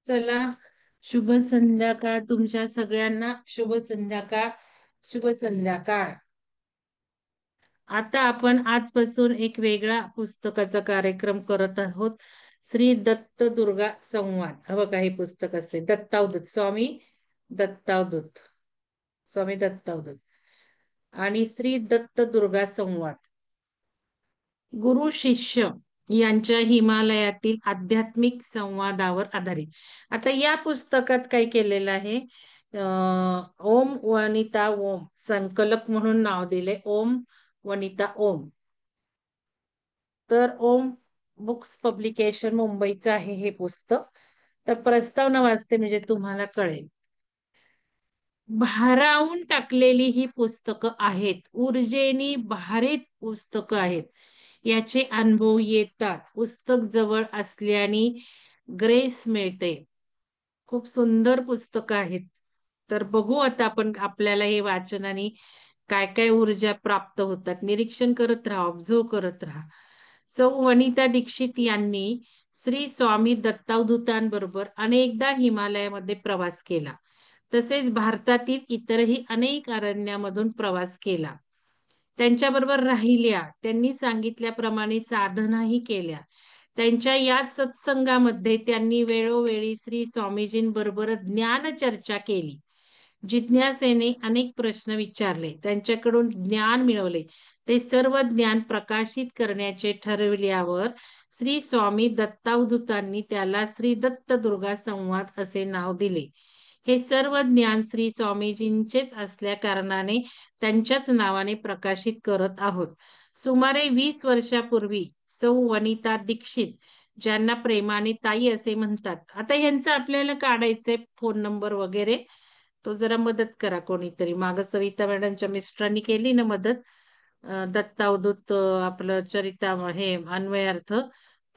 चला, शुभ संध्याकाळ तुमच्या सगळ्यांना. शुभ संध्याकाळ. शुभ संध्याकाळ. आता आपण आजपासून एक वेगळा पुस्तकाचा कार्यक्रम करत आहोत. श्री दत्त दुर्गा संवाद. हा बघा, हे पुस्तक असते दत्तावधूत दत्तावधूत स्वामी दत्तावधूत आणि श्री दत्त दुर्गा संवाद, गुरु शिष्य यांच्या हिमालयातील आध्यात्मिक संवादावर आधारित. आता या पुस्तकात काय केलेलं आहे, ओम वनिता ओम संकलक म्हणून नाव दिले, ओम वनिता ओम. तर ओम बुक्स पब्लिकेशन मुंबईचं आहे हे पुस्तक. तर प्रस्तावना वाचते म्हणजे तुम्हाला कळेल. भारावून टाकलेली ही पुस्तकं आहेत, ऊर्जेनी भारित पुस्तकं आहेत. याचे अनुभव येतात. पुस्तक जवळ असल्याने ग्रेस मिळते. खूप सुंदर पुस्तकं आहेत. तर बघू आता आपण, आपल्याला हे वाचनाने काय काय ऊर्जा प्राप्त होतात. निरीक्षण करत राहा, ऑब्झर्व करत राहा. सौ वनिता दीक्षित यांनी श्री स्वामी दत्तावधूतांबरोबर अनेकदा हिमालयामध्ये प्रवास केला. तसेच भारतातील इतरही अनेक अरण्यामधून प्रवास केला. त्यांच्याबरोबर राहिल्या, त्यांनी सांगितल्याप्रमाणे साधनाही केल्या. त्यांच्या याच सत्संगामध्ये त्यांनी वेळोवेळी श्री स्वामीजींबरोबर ज्ञान चर्चा केली. जिज्ञासेने अनेक प्रश्न विचारले, त्यांच्याकडून ज्ञान मिळवले. ते सर्व ज्ञान प्रकाशित करण्याचे ठरविल्यावर श्री स्वामी दत्तावधूतांनी त्याला श्री दत्त दुर्गा संवाद असे नाव दिले. हे सर्व ज्ञान श्री स्वामीजींचेच असल्या कारणाने त्यांच्याच नावाने प्रकाशित करत आहोत. सुमारे 20 वर्षापूर्वी सौ वनिता दीक्षित, ज्यांना प्रेमाने ताई असे म्हणतात. आता ह्यांचं आपल्याला काढायचंय फोन नंबर वगैरे, तो जरा मदत करा कोणीतरी. माग सविता मॅडमच्या मिस्टरांनी केली ना मदत. दत्तावधूत आपलं चरिता हे अन्वयार्थ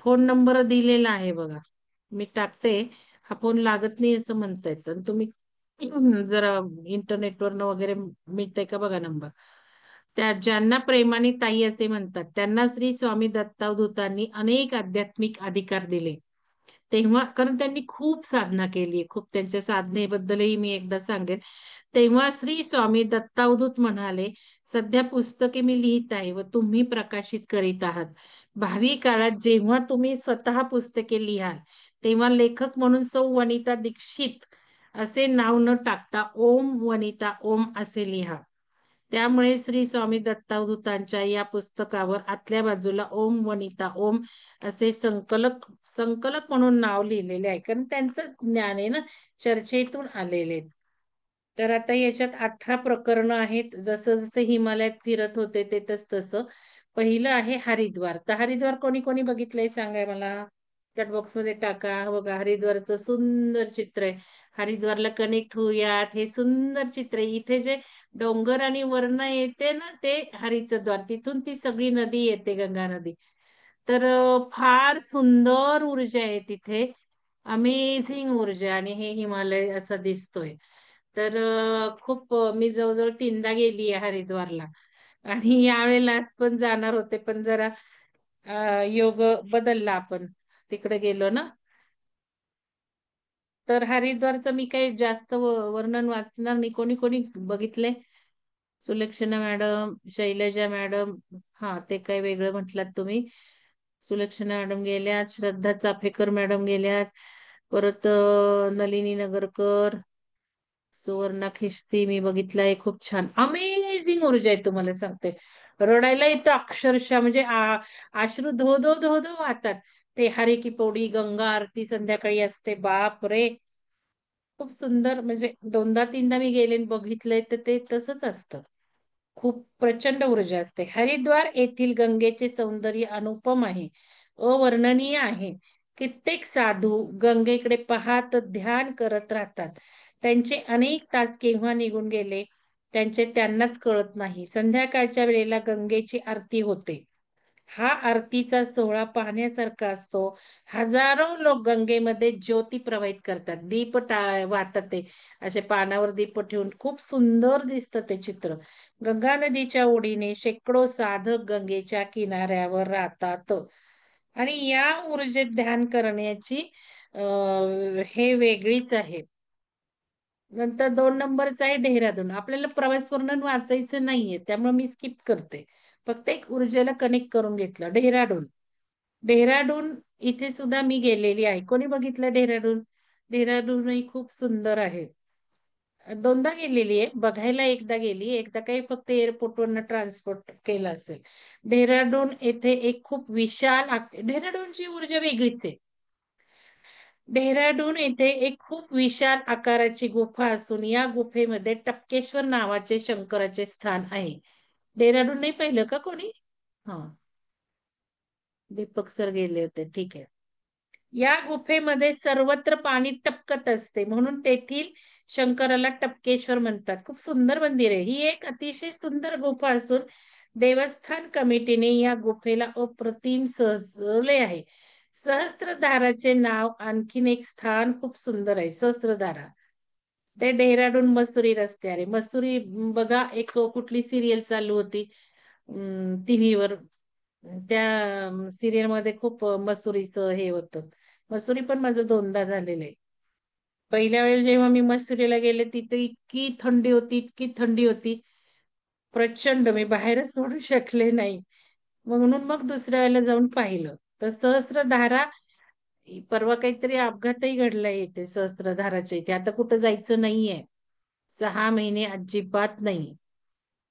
फोन नंबर दिलेला आहे बघा, मी टाकते. हा फोन लागत नाही असं म्हणतायत, आणि तुम्ही जरा इंटरनेटवरनं वगैरे मिळतंय का बघा नंबर. त्या ज्यांना प्रेमाने ताई असे म्हणतात, त्यांना श्री स्वामी दत्तावधूतांनी अनेक आध्यात्मिक अधिकार दिले. तेव्हा, कारण त्यांनी खूप साधना केली, खूप त्यांच्या साधनेबद्दलही मी एकदा सांगेन. तेव्हा श्री स्वामी दत्तावधूत म्हणाले, सध्या पुस्तके मी लिहित आहे व तुम्ही प्रकाशित करीत आहात. भावी काळात जेव्हा तुम्ही स्वतः पुस्तके लिहाल, तेव्हा लेखक म्हणून सौ वनिता दीक्षित असे नाव न टाकता ओम वनिता ओम असे लिहा. त्यामुळे श्री स्वामी दत्तावधूतांच्या या पुस्तकावर आतल्या बाजूला ओम वनिता ओम असे संकलक संकलक म्हणून नाव लिहिलेले आहे, कारण त्यांचं ज्ञान आहे ना, चर्चेतून आलेले. तर आता याच्यात 18 प्रकरणं आहेत. जसं जसं हिमालयात फिरत होते ते तसं. पहिलं आहे हरिद्वार. तर हरिद्वार कोणी कोणी बघितलंय सांगाय मला, चॅट बॉक्स मध्ये टाका. बघा, हरिद्वारचं सुंदर चित्र आहे. हरिद्वारला कनेक्ट होऊयात, हे सुंदर चित्र आहे. इथे जे डोंगर आणि वर्ण येते ना, ते हरिचं द्वार, तिथून ती सगळी नदी येते, गंगा नदी. तर फार सुंदर ऊर्जा आहे तिथे, अमेझिंग ऊर्जा. आणि हे हिमालय असा दिसतोय. तर खूप मी जवळजवळ 3दा गेली आहे हरिद्वारला. आणि यावेळेला पण जाणार होते, पण जरा योग बदलला, आपण तिकडे गेलो ना. तर हरिद्वारचं मी काही जास्त वर्णन वाचणार नाही. कोणी कोणी बघितले? सुलक्षणा मॅडम, शैलजा मॅडम, हा ते काय वेगळं म्हटलात तुम्ही. सुलक्षणा मॅडम गेल्यात, श्रद्धा चाफेकर मॅडम गेल्यात, परत नलिनी नगरकर, सुवर्णा खिस्ती मी बघितलंय. खूप छान, अमेझिंग ऊर्जा आहे, तुम्हाला सांगते. रडायला येतं अक्षरशः, म्हणजे अश्रू धो धो धो धो वाहतात. ते हरे की पौडी गंगा आरती संध्याकाळी असते, बाप रे, खूप सुंदर. म्हणजे 2दा 3दा मी गेले आणि बघितलंय, तर ते तसंच असतं. खूप प्रचंड ऊर्जा असते. हरिद्वार येथील गंगेचे सौंदर्य अनुपम आहे, अवर्णनीय आहे. कित्येक साधू गंगेकडे पाहत ध्यान करत राहतात. त्यांचे अनेक तास केव्हा निघून गेले त्यांचे त्यांनाच कळत नाही. संध्याकाळच्या वेळेला गंगेची आरती होते. हा आरतीचा सोहळा पाहण्यासारखा असतो. हजारो लोक गंगेमध्ये ज्योती प्रवाहित करतात, दीप वाहतात. ते असे पानावर दीप ठेवून खूप सुंदर दिसतं ते चित्र. गंगा नदीच्या ओढीने शेकडो साधक गंगेच्या किनाऱ्यावर राहतात आणि या ऊर्जेत ध्यान करण्याची हे वेगळीच आहे. नंतर 2 नंबरचा आहे डेहराडून. आपल्याला प्रवास वर्णन वाचायचं नाहीये, त्यामुळे मी स्किप करते. फक्त एक ऊर्जेला कनेक्ट करून घेतलं. डेहराडून. डेहराडून इथे सुद्धा मी गेलेली आहे. कोणी बघितलं डेहराडून? डेहराडूनही खूप सुंदर आहे. 2दा गेलेली आहे. बघायला एकदा गेली. एकदा काही फक्त एअरपोर्टवरनं ट्रान्सपोर्ट केलं असेल. डेहराडून येथे एक खूप विशाल डेहराडूनची ऊर्जा वेगळीच आहे. डेहराडून येथे एक खूप विशाल आकाराची गुफा असून या गुफेमध्ये टपकेश्वर नावाचे शंकराचे स्थान आहे. डेहराडून नाही पाहिलं का कोणी? हा, दीपक सर गेले होते, ठीक आहे. या गुफेमध्ये सर्वत्र पाणी टपकत असते, म्हणून तेथील शंकराला टपकेश्वर म्हणतात. खूप सुंदर मंदिर आहे. ही एक अतिशय सुंदर गुफा असून देवस्थान कमिटीने या गुफेला अप्रतिम सजवले आहे. सहस्त्रधाराचे नाव आणखीन एक स्थान खूप सुंदर आहे. सहस्त्रधारा ते डेहराडून मसुरी रस्त्याने. मसुरी बघा, एक कुठली सिरियल चालू होती टीव्हीवर, त्या सिरियल मध्ये खूप मसुरीचं हे होतं. मसुरी पण माझं 2दा झालेलं आहे. पहिल्या वेळेला जेव्हा मी मसुरीला गेले तिथे इतकी थंडी होती, इतकी थंडी होती प्रचंड, मी बाहेरच पडू शकले नाही. म्हणून मग दुसऱ्या वेळेला जाऊन पाहिलं तर सहस्त्रधारा. परवा काहीतरी अपघातही घडलाय इथे सहस्त्रधाराच्या इथे. आता कुठं जायचं नाहीये 6 महिने, अजिबात नाही.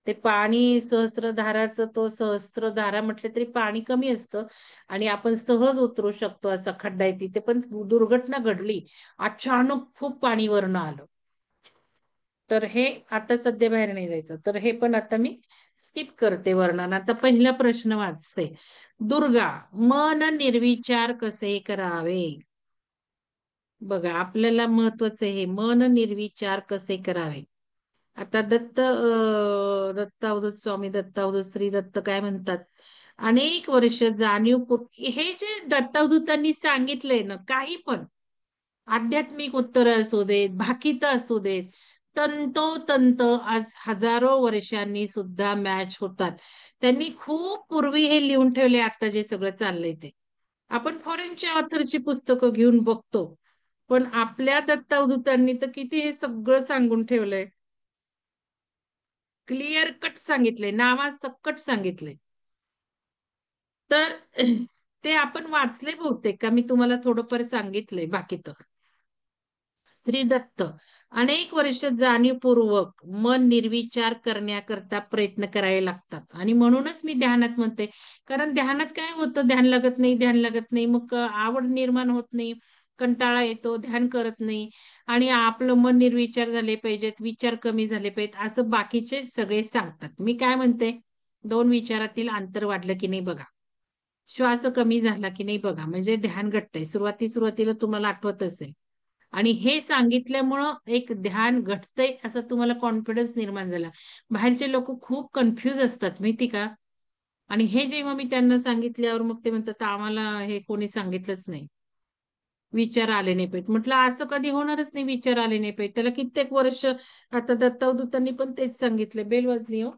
ते पाणी सहस्त्रधाराचं, तो सहस्त्रधारा म्हटलं तरी पाणी कमी असतं आणि आपण सहज उतरू शकतो. असा खड्डा आहे तिथे, पण दुर्घटना घडली. अचानक खूप पाणी वरनं आलं. तर हे आता सध्या बाहेर नाही जायचं, तर हे पण आता मी स्किप करते वर्णन. आता पहिला प्रश्न वाचते. दुर्गा, मन निर्विचार कसे करावे? बघा, आपल्याला महत्वाचं हे मन निर्विचार कसे करावे. आता दत्त अवधूत स्वामी, दत्त अवधूत श्री दत्त काय म्हणतात? अनेक वर्ष जाणीवपूर्वक हे जे दत्तावधूतांनी सांगितलंय ना, काही पण आध्यात्मिक उत्तर असू देत, भाकित असू देत, तंतोतंत आज हजारो वर्षांनी सुद्धा मॅच होतात. त्यांनी खूप पूर्वी हे लिहून ठेवले. आता जे सगळं चाललंय ते आपण फॉरेनच्या ऑथरची पुस्तकं घेऊन बघतो, पण आपल्या दत्तावधूतांनी तर किती हे सगळं सांगून ठेवलंय. क्लिअर कट सांगितले, नावासकट सांगितले. तर ते आपण वाचले बहुतेक का? मी तुम्हाला थोडंफार सांगितलंय बाकी तर. श्री दत्त, अनेक वर्ष जाणीवपूर्वक मन निर्विचार करण्याकरता प्रयत्न करावे लागतात आणि म्हणूनच मी ध्यानात म्हणते. कारण ध्यानात काय होतं, ध्यान लागत नाही, ध्यान लागत नाही, मग आवड निर्माण होत नाही, कंटाळा येतो, ध्यान करत नाही आणि आपलं मन निर्विचार झाले पाहिजेत, विचार कमी झाले पाहिजेत असं बाकीचे सगळे सांगतात. मी काय म्हणते, 2 विचारातील अंतर वाढलं की नाही बघा, श्वास कमी झाला की नाही बघा, म्हणजे ध्यान घटतंय. सुरुवातीला तुम्हाला आठवत असेल. आणि हे सांगितल्यामुळं एक ध्यान घटतंय असा तुम्हाला कॉन्फिडन्स निर्माण झाला. बाहेरचे लोक खूप कन्फ्युज असतात माहिती का? आणि हे जेव्हा मी त्यांना सांगितल्यावर मग ते म्हणतात आम्हाला हे कोणी सांगितलंच नाही, विचार आले नाही पाहिजेत. म्हटलं असं कधी होणारच नाही, विचार आले नाही पाहिजे त्याला कित्येक वर्ष. आता दत्तावधूतांनी पण तेच सांगितले. बेल वाजली हो.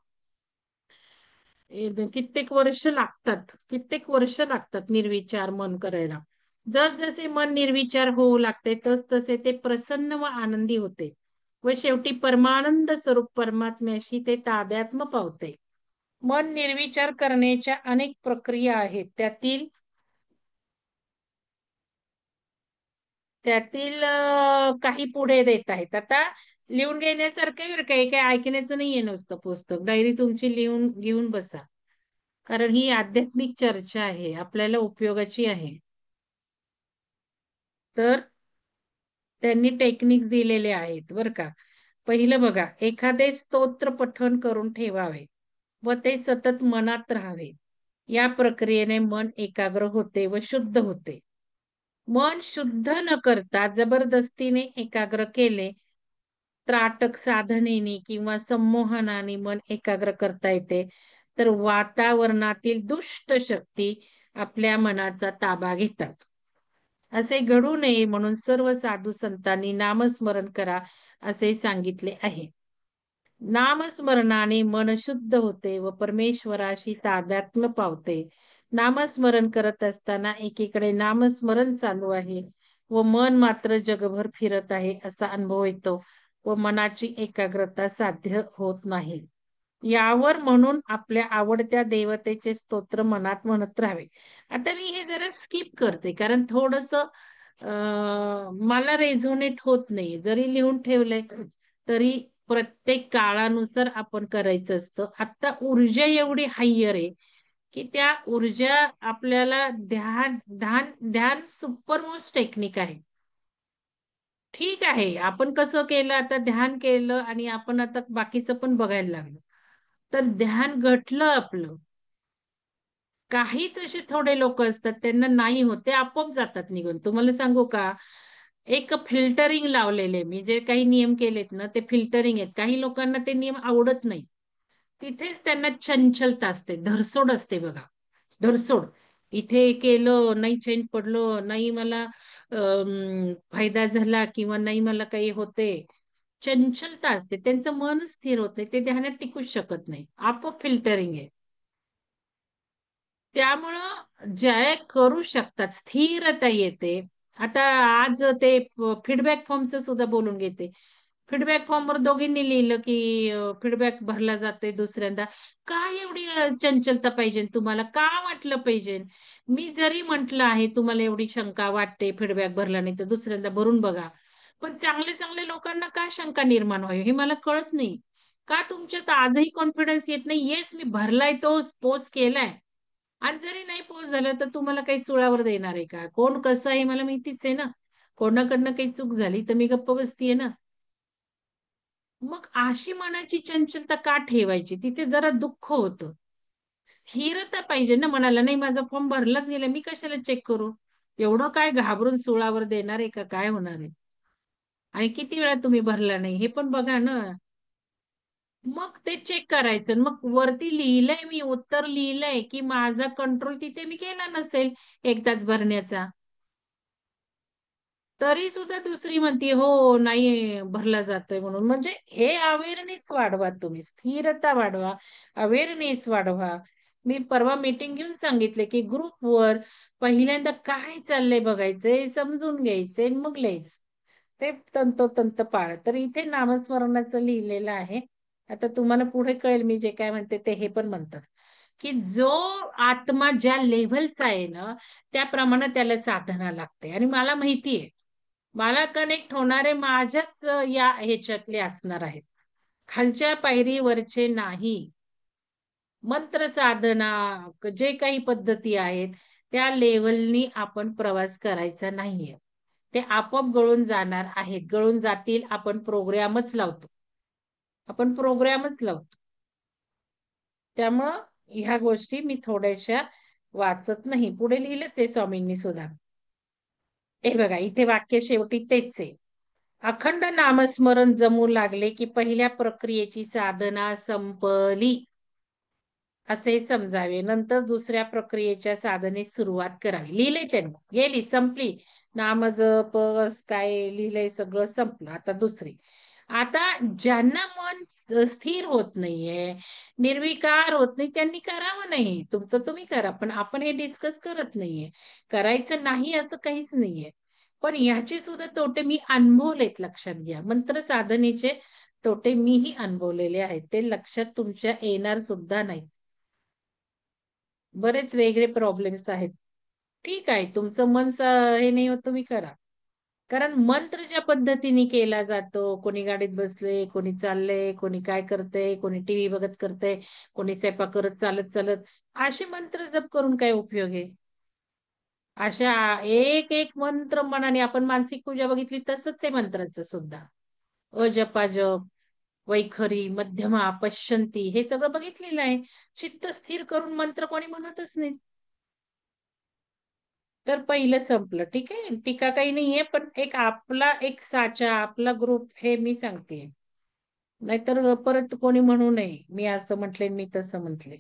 कित्येक वर्ष लागतात, कित्येक वर्ष लागतात निर्विचार मन करायला. जसे मन निर्विचार होऊ लागते तसे ते प्रसन्न व आनंदी होते व शेवटी परमानंद स्वरूप परमात्म्याशी ते तादात्म्य पावते. मन निर्विचार करण्याच्या अनेक प्रक्रिया आहेत. त्यातील त्यातील काही पुढे देत आहेत. आता लिहून घेण्यासारखं आहे बरं, काही ऐकण्याचं नाहीये नुसतं पुस्तक. डायरी तुमची लिहून घेऊन बसा, कारण ही आध्यात्मिक चर्चा आहे, आपल्याला उपयोगाची आहे. तर त्यांनी टेक्निक्स दिलेले आहेत बरं का. पहिलं बघा, एखादे स्तोत्र पठण करून ठेवावे व ते सतत मनात राहावे. या प्रक्रियेने मन एकाग्र होते व शुद्ध होते. मन शुद्ध न करता जबरदस्तीने एकाग्र केले, त्राटक साधनेने किंवा संमोहनाने मन एकाग्र करता येते, तर वातावरणातील दुष्ट शक्ती आपल्या मनाचा ताबा घेतात. असे घडू नये म्हणून सर्व साधू संतांनी नामस्मरण करा असे सांगितले आहे. नामस्मरणाने मन शुद्ध होते व परमेश्वराशी तादात्म्य पावते. नामस्मरण करत असताना एकीकडे नामस्मरण चालू आहे व मन मात्र जगभर फिरत आहे असा अनुभव येतो व मनाची एकाग्रता साध्य होत नाही. यावर म्हणून आपल्या आवडत्या देवतेचे स्तोत्र मनात म्हणत राहावे. आता मी हे जरा स्किप करते कारण थोडस मला रेझोनेट होत नाही. जरी लिहून ठेवलंय तरी प्रत्येक काळानुसार आपण करायचं असतं. आता ऊर्जा एवढी हायर आहे की त्या ऊर्जा आपल्याला ध्यान ध्यान ध्यान सुपरमोस्ट टेक्निक आहे. ठीक आहे, आपण कसं केलं, आता ध्यान केलं आणि आपण आता बाकीचं पण बघायला लागलो तर ध्यान घटलं आपलं. काहीच असे थोडे लोक असतात त्यांना नाही होत, ते आपोआप जातात निघून. तुम्हाला सांगू का, एक फिल्टरिंग लावलेले मी जे काही नियम केलेत ना ते फिल्टरिंग आहेत. काही लोकांना ते नियम आवडत नाही, तिथेच त्यांना चंचलता असते, धरसोड असते बघा, धरसोड. इथे केलं नाही, चेंज पडलं नाही, मला फायदा झाला किंवा नाही मला काही होते, चंचलता असते, त्यांचं मन स्थिर होत नाही, ते ध्यानात टिकूच शकत नाही, आपोआप फिल्टरिंग आहे. त्यामुळं ज्या करू शकतात स्थिरता येते. आता आज ते फीडबॅक फॉर्मचं सुद्धा बोलून घेते. फीडबॅक फॉर्मवर दोघींनी लिहिलं की फीडबॅक भरला जातोय दुसऱ्यांदा. काय एवढी चंचलता पाहिजे तुम्हाला, का वाटलं पाहिजे? मी जरी म्हटलं आहे तुम्हाला एवढी शंका वाटते फीडबॅक भरला नाही तर दुसऱ्यांदा भरून बघा, पण चांगले चांगले लोकांना का शंका निर्माण व्हावी हे मला कळत नाही. का तुमच्यात आजही कॉन्फिडन्स येत नाही? येस, मी भरलाय, तो पोस्ट केलाय, आणि जरी नाही पोच झालं तर तुम्हाला काही सुळावर देणार आहे का? कोण कसं आहे मला माहितीच आहे ना. कोणाकडनं काही चूक झाली तर मी गप्प बसतीये ना. मग अशी मनाची चंचलता का ठेवायची? तिथे जरा दुःख होतं. स्थिरता पाहिजे ना मनाला. नाही, माझा फॉर्म भरलाच गेला, मी कशाला चेक करू? एवढं काय घाबरून सुळावर देणार आहे का? काय होणार आहे? आणि किती वेळा तुम्ही भरला नाही हे पण बघा ना. मग ते चेक करायचं. मग वरती लिहिलंय, मी उत्तर लिहिलंय की माझा कंट्रोल तिथे मी केला नसेल एकदाच भरण्याचा, तरी सुद्धा दुसरी म्हणते हो नाही भरला जातोय म्हणून. म्हणजे हे अवेअरनेस वाढवा, तुम्ही स्थिरता वाढवा, अवेअरनेस वाढवा. मी परवा मीटिंग घेऊन सांगितले की ग्रुपवर पहिल्यांदा काय चाललंय बघायचंय, समजून घ्यायचंय, मग लिहायचं. ते तंतोतंत पाळ. तर इथे नामस्मरणाचं लिहिलेलं आहे. आता तुम्हाला पुढे कळेल मी जे काय म्हणते ते. हे पण म्हणतात की जो आत्मा ज्या लेव्हलचा आहे ना त्याप्रमाणे त्याला साधना लागते. आणि मला माहितीये, मला कनेक्ट होणारे माझ्याच या ह्याच्यातले असणार आहेत, खालच्या पायरीवरचे नाही. मंत्र साधना, जे काही पद्धती आहेत त्या लेव्हलनी आपण प्रवास करायचा नाहीये. ते आपोआप गळून जाणार आहेत, गळून जातील. आपण प्रोग्रामच लावतो. त्यामुळं ह्या गोष्टी मी थोड्याशा वाचत नाही, पुढे लिहिलंच आहे स्वामींनी सुद्धा. हे बघा, इथे वाक्य शेवटी तेच आहे. अखंड नामस्मरण जमू लागले की पहिल्या प्रक्रियेची साधना संपली असे समजावे. नंतर दुसऱ्या प्रक्रियेच्या साधनेस सुरुवात करावी. लिहिलंय त्यांनी, गेली, संपली. नामजप काय लिहिलंय सगळं संपलं. आता दुसरी. आता ज्यांना मन स्थिर होत नाहीये, निर्विकार होत नाही, त्यांनी करावं नाही. तुमचं तुम्ही करा, पण आपण हे डिस्कस करत नाहीये. करायचं नाही असं काहीच नाहीये. पण ह्याचे सुद्धा तोटे मी अनुभवलेत, लक्षात घ्या. मंत्र साधनेचे तोटे मीही अनुभवलेले आहेत, ते लक्षात तुमच्या येणार सुद्धा नाही. बरेच वेगळे प्रॉब्लेम्स आहेत. ठीक आहे, तुमचं मन हे नाही होत तुम्ही करा. कारण मंत्र ज्या पद्धतीने केला जातो, कोणी गाडीत बसले, कोणी चाललंय, कोणी काय करतंय, कोणी टीव्ही बघत करतंय, कोणी स्वयंपाक करत चालत चालत, असे मंत्र जप करून काय उपयोग आहे? अशा एक एक मंत्र मनाने, आपण मानसिक पूजा बघितली तसंच आहे मंत्रांचं सुद्धा. अजपाजप, वैखरी, मध्यमा, पश्चंती, हे सगळं बघितलेलं आहे. चित्त स्थिर करून मंत्र कोणी म्हणतच नाही. तर पहिलं संपलं. ठीक आहे, टीका काही नाहीये, पण एक आपला एक साचा, आपला ग्रुप, हे मी सांगते. नाहीतर परत कोणी म्हणू नये मी असं म्हटले, मी तसं म्हटले.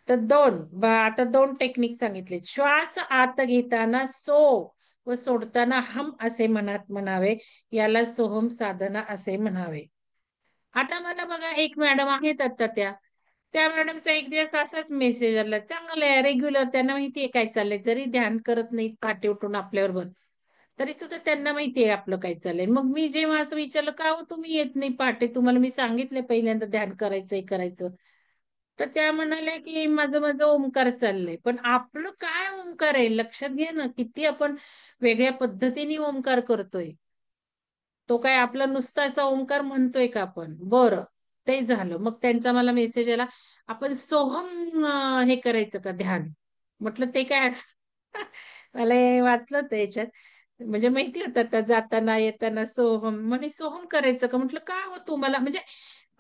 तर आता दोन टेक्निक सांगितले. श्वास आत घेताना सो व सोडताना हम असे मनात म्हणावे, याला सोहम साधना असे म्हणावे. आता मला बघा, एक मॅडम आहेत आता, त्या मॅडमचा एक दिवस असाच मेसेज आला, चांगलं आहे रेग्युलर, त्यांना माहितीये काय चाललंय, जरी ध्यान करत नाहीत पाठी उठून आपल्याबरोबर, तरी सुद्धा त्यांना माहितीये आपलं काय चाललंय. मग मी जेव्हा असं विचारलं, का हो तुम्ही येत नाही पहाटे, तुम्हाला मी सांगितलंय पहिल्यांदा ध्यान करायचं, हे करायचं. तर त्या म्हणाल्या की माझं माझं ओंकार चाललंय. पण आपलं काय ओंकार आहे लक्षात घ्या ना, किती आपण वेगळ्या पद्धतीने ओंकार करतोय. तो काय आपला नुसता असा ओंकार म्हणतोय का आपण? बरं, ते झालं. मग त्यांचा मला मेसेज आला, आपण सोहम हे करायचं का ध्यान? म्हटलं ते काय असतं? मला हे वाचलं होतं याच्यात. म्हणजे माहिती होतं आता जाताना येताना सोहम म्हणे सोहम करायचं का? म्हटलं का हो तुम्हाला म्हणजे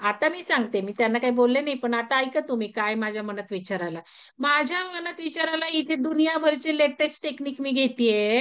आता मी सांगते, मी त्यांना काही बोलले नाही, पण आता ऐका तुम्ही काय माझ्या मनात विचार आला. माझ्या मनात विचार आला, इथे दुनियाभरचे लेटेस्ट टेक्निक मी घेतेय,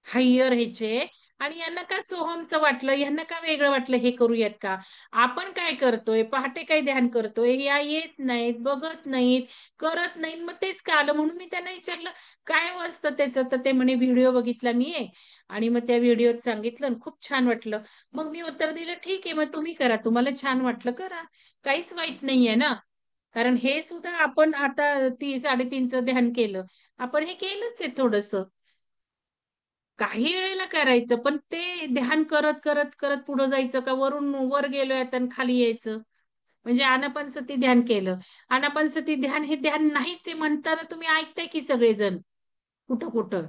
हायर ह्याचे, आणि यांना का सोहमचं वाटलं, यांना का वेगळं वाटलं, हे करूयात का? आपण काय करतोय, पहाटे काय ध्यान करतोय, या येत नाहीत, बघत नाहीत, करत नाहीत, मग तेच का आलं. म्हणून मी त्यांना विचारलं काय असतं त्याचं, तर ते म्हणे व्हिडिओ बघितला मी एक, आणि मग त्या व्हिडिओत सांगितलं आणि खूप छान वाटलं. मग मी उत्तर दिलं, ठीक आहे मग तुम्ही करा, तुम्हाला छान वाटलं करा, काहीच वाईट नाहीये ना. कारण हे सुद्धा आपण आता 3-3.5चं ध्यान केलं, आपण हे केलंच आहे थोडस, काही वेळेला करायचं, पण ते ध्यान करत करत करत पुढे जायचं का, वरून वर गेलोय आता आणि खाली यायचं. म्हणजे आनापानसती ध्यान केलं, आनापानसती ध्यान हे ध्यान नाहीच आहे म्हणताना तुम्ही ऐकताय की सगळेजण कुठं कुठं.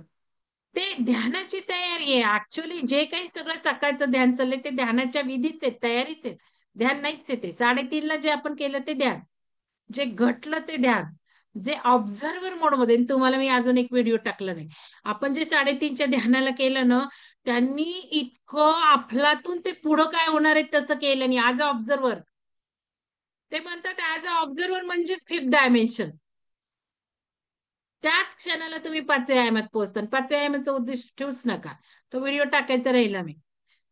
ते ध्यानाची तयारी आहे ऍक्च्युली, जे काही सगळं सकाळचं ध्यान चाललंय ते ध्यानाच्या विधीच आहेत, तयारीच आहेत. ध्यान नाहीच आहे ते. 3:30ला जे आपण केलं ते ध्यान, जे घटलं ते ध्यान, जे ऑब्झर्वर मोडमध्ये. आणि तुम्हाला मी अजून एक व्हिडिओ टाकला नाही, आपण जे 3:30च्या ध्यानाला केलं ना, त्यांनी इतकं अफलातून ते पुढं काय होणार आहे तसं केलं नाही. ऍज अ ऑब्झर्वर, ते म्हणतात ऍज अ ऑब्झर्वर म्हणजेच फिफ्थ डायमेन्शन. त्याच क्षणाला तुम्ही 5व्या आयामात पोहोचता. 5व्या आयामाचा उद्देश ठेवूच नका. तो व्हिडिओ टाकायचा राहिला मी.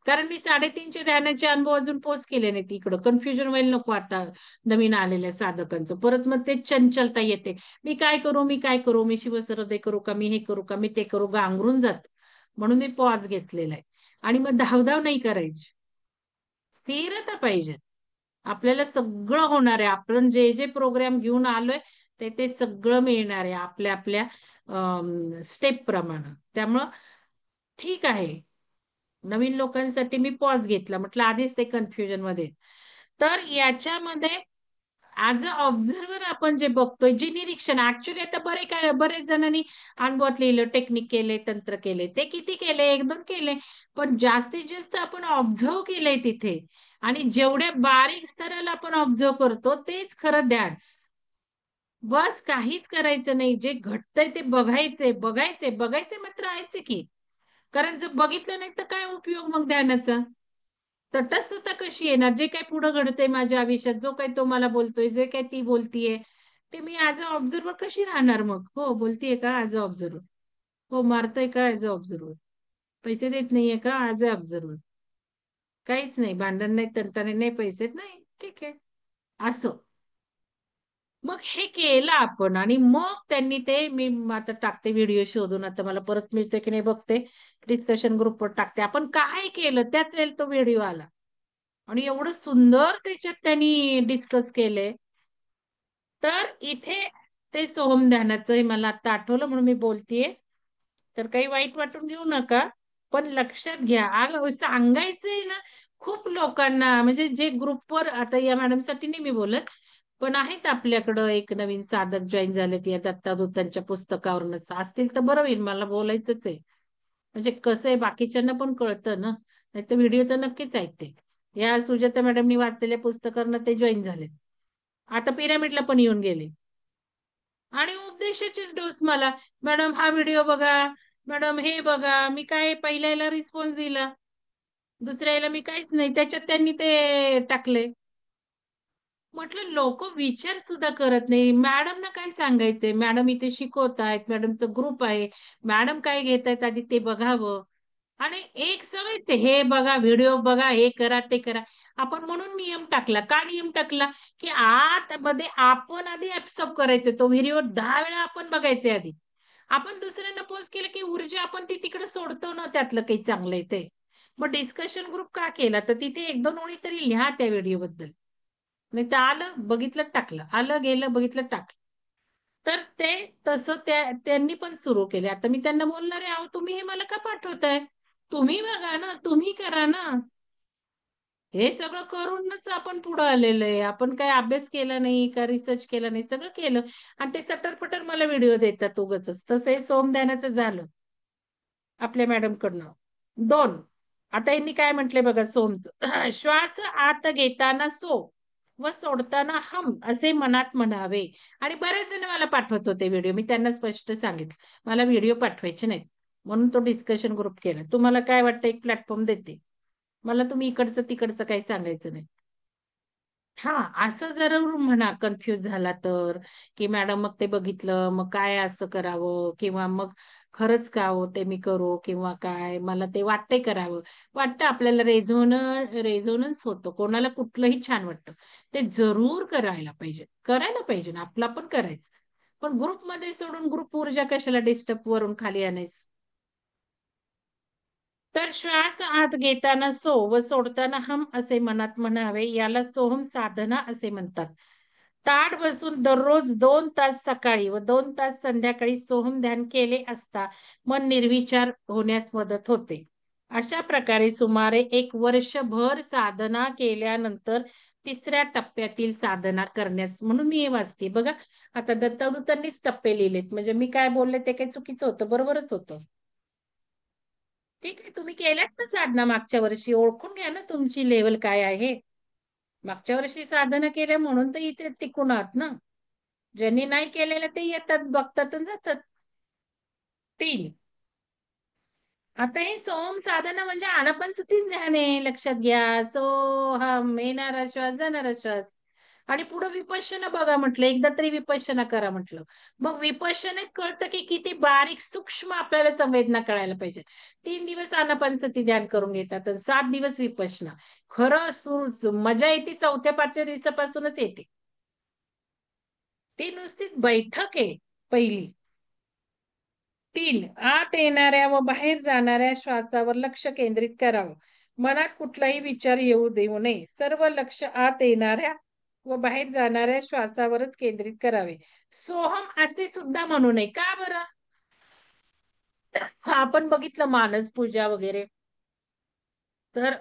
कारण मी 3:30चे ध्यानाचे अनुभव अजून पोस्ट केले नाहीत इकडं. कन्फ्युजन व्हायला नको आता नवीन आलेल्या साधकांचं. परत मग ते चंचलता येते. मी काय करू, मी काय करू, मी शिवसरदय करू का, मी हे करू का, मी ते करू, गांगरून जात. म्हणून मी पॉज घेतलेला आहे. आणि मग धावधाव नाही करायची, स्थिरता पाहिजे. आपल्याला सगळं होणार आहे, आपण जे जे प्रोग्राम घेऊन आलोय ते ते सगळं मिळणार आहे आपल्या आपल्या स्टेप प्रमाणे. त्यामुळं ठीक आहे. नवीन लोकांसाठी मी पॉज घेतला, म्हटलं आधीच ते कन्फ्युजन मध्ये. तर याच्यामध्ये ऍज अ ऑब्झर्वर आपण जे बघतोय, जे निरीक्षण ऍक्च्युली, आता बरेच जणांनी अनुभवात लिहिलं, टेक्निक केले, तंत्र केले, ते किती केले, 1-2 केले. पण जास्तीत जास्त आपण ऑब्झर्व केलंय तिथे. आणि जेवढ्या बारीक स्तराला आपण ऑब्झर्व करतो तेच खरं ध्यान. बस काहीच करायचं नाही, जे घडतंय ते बघायचंय, बघायचंय, बघायचंय, मात्र राहायचं की. कारण जर बघितलं नाही तर काय उपयोग मग ध्यानाचा. तटस्थता कशी येणार, जे काही पुढे घडतंय माझ्या आयुष्यात, जो काही तो मला बोलतोय, जे काही ती बोलतीये, ते मी ऍज अ ऑब्झर्वर कशी राहणार मग. हो बोलतीये का ऍज अ ऑब्झर्वर, हो मारतोय का ऍज अ ऑब्झर्वर, पैसे देत नाहीये का ऍज अ ऑब्झर्वर, काहीच नाही, भांडण नाही, तंटाने नाही, पैसे नाही, ठीक आहे असं. मग हे केलं आपण, आणि मग त्यांनी ते, मी आता टाकते व्हिडिओ शोधून, आता मला परत मिळते की नाही बघते, डिस्कशन ग्रुपवर टाकते, आपण काय केलं त्याच वेळेला तो व्हिडिओ आला. आणि एवढं सुंदर त्याच्यात त्यांनी डिस्कस केलंय. तर इथे ते सोहम ध्यानाचं मला आता आठवलं म्हणून मी बोलतेय. तर काही वाईट वाटून घेऊ नका, पण लक्षात घ्या, सांगायचंय ना खूप लोकांना, म्हणजे जे ग्रुपवर, आता या मॅडमसाठी नाही मी बोलत, पण आहेत आपल्याकडं एक नवीन साधक जॉईन झालेत या दत्तादूतांच्या पुस्तकावरूनच, असतील तर बरं होईल, मला बोलायचंच आहे. म्हणजे कसं आहे बाकीच्यांना पण कळतं ना, नाही तर व्हिडिओ तर नक्कीच ऐकते. या सुजाता मॅडमनी वाचलेल्या पुस्तकांना ते जॉईन झाले, आता पिरामिडला पण येऊन गेले. आणि उपदेशाचेच डोस मला, मॅडम हा व्हिडिओ बघा, मॅडम हे बघा. मी काय पहिल्याला रिस्पॉन्स दिला, दुसऱ्याला मी काहीच नाही, त्याच्यात त्यांनी ते टाकले. म्हटलं लोक विचार सुद्धा करत नाही. मॅडमना काय सांगायचंय, मॅडम इथे शिकवतायत, मॅडमचं ग्रुप आहे, मॅडम काय घेतायत आधी ते बघावं. आणि एक सवयच आहे, हे बघा, व्हिडिओ बघा, हे करा, ते करा. आपण म्हणून नियम टाकला, का नियम टाकला, की आत मध्ये आपण आधी ऍब्सॉर्ब करायचं, तो व्हिडिओ 10 वेळा आपण बघायचे आधी. आपण दुसऱ्यांना पोस्ट केलं की ऊर्जा आपण ती तिकडे सोडतो ना, त्यातलं काही चांगलं आहे ते. मग डिस्कशन ग्रुप का केला, तर तिथे 1-2 ओळी तरी लिहा त्या व्हिडिओ बद्दल. नाही तर आलं बघितलं टाकलं, आलं गेलं बघितलं टाकलं. तर ते तसं त्यांनी पण सुरू केले. आता मी त्यांना बोलणार आहे, अहो तुम्ही हे मला का पाठवताय, तुम्ही बघा ना, तुम्ही करा ना. हे सगळं करूनच आपण पुढे आलेलो आहे. आपण काय अभ्यास केला नाही का रिसर्च केला नाही, सगळं केलं. आणि ते सटरपटर मला व्हिडिओ देतात उगाचच. तसं हे सोमध्यानाचं झालं आपल्या मॅडम कडनं. दोन, आता यांनी काय म्हटलंय बघा सोमच. श्वास आत घेताना सो व सोडताना हम असे मनात म्हणावे. आणि बरेच जण मला पाठवत होते व्हिडिओ, मी त्यांना स्पष्ट सांगितलं मला व्हिडिओ पाठवायचे नाहीत. म्हणून तो डिस्कशन ग्रुप केला. तुम्हाला काय वाटतं, एक प्लॅटफॉर्म देते. मला तुम्ही इकडचं तिकडचं काही सांगायचं नाही. हा, असं जर म्हणा कन्फ्युज झाला तर, की मॅडम मग ते बघितलं मग काय असं करावं, किंवा मग खरंच का हो ते मी करू, किंवा काय मला ते वाटतंय करावं. वाटतं आपल्याला रेझोनन्स होतं, कोणाला कुठलंही छान वाटतं. ते जरूर करायला पाहिजे ना, आपला पण करायचं. पण ग्रुपमध्ये सोडून ग्रुप ऊर्जा कशाला डिस्टर्ब वरून खाली आणायचं. तर श्वास आत घेताना सो व सोडताना हम असे मनात म्हणावे, याला सोहम साधना असे म्हणतात. ताठ बसून दररोज 2 तास सकाळी व 2 तास संध्याकाळी सोहम ध्यान केले असता मन निर्विचार होण्यास मदत होते. अशा प्रकारे सुमारे 1 वर्षभर साधना केल्यानंतर तिसऱ्या टप्प्यातील साधना करण्यास, म्हणून मी हे वाचते बघा. आता दत्तदूतांनीच टप्पे लिहिलेत, म्हणजे मी काय बोलले ते काही चुकीचं होतं, बरोबरच होतं. ठीक आहे, तुम्ही केल्यात ना साधना मागच्या वर्षी, ओळखून घ्या ना तुमची लेवल काय आहे. मागच्या वर्षी साधना केल्या म्हणून तर इथे टिकून आहात ना. ज्यांनी नाही केलेलं ते येतात, बघतात आणि जातात. 3, आता हे सोम साधना म्हणजे आनापानसतीच ध्यान आहे, लक्षात घ्या. सो हा येणारा श्वास जाणारा श्वास. आणि पुढे विपश्यना बघा म्हटलं, एकदा तरी विपश्यना करा म्हटलं. मग विपश्यनेत कळतं की किती बारीक सूक्ष्म आपल्याला संवेदना कळायला पाहिजे. 3 दिवस आनापानसती ध्यान करून घेतात आणि 7 दिवस विपश्यना. खरं मजा येते चौथ्या पाचव्या दिवसापासूनच येते. ती नुसती बैठक आहे पहिली. 3, आत येणाऱ्या व बाहेर जाणाऱ्या श्वासावर लक्ष केंद्रित करावं. मनात कुठलाही विचार येऊ देऊ नये. सर्व लक्ष आत येणाऱ्या व बाहेर जाणाऱ्या श्वासावरच केंद्रित करावे. सोहम असे सुद्धा म्हणू नये. का बरं? हा, आपण बघितलं मानस पूजा वगैरे. तर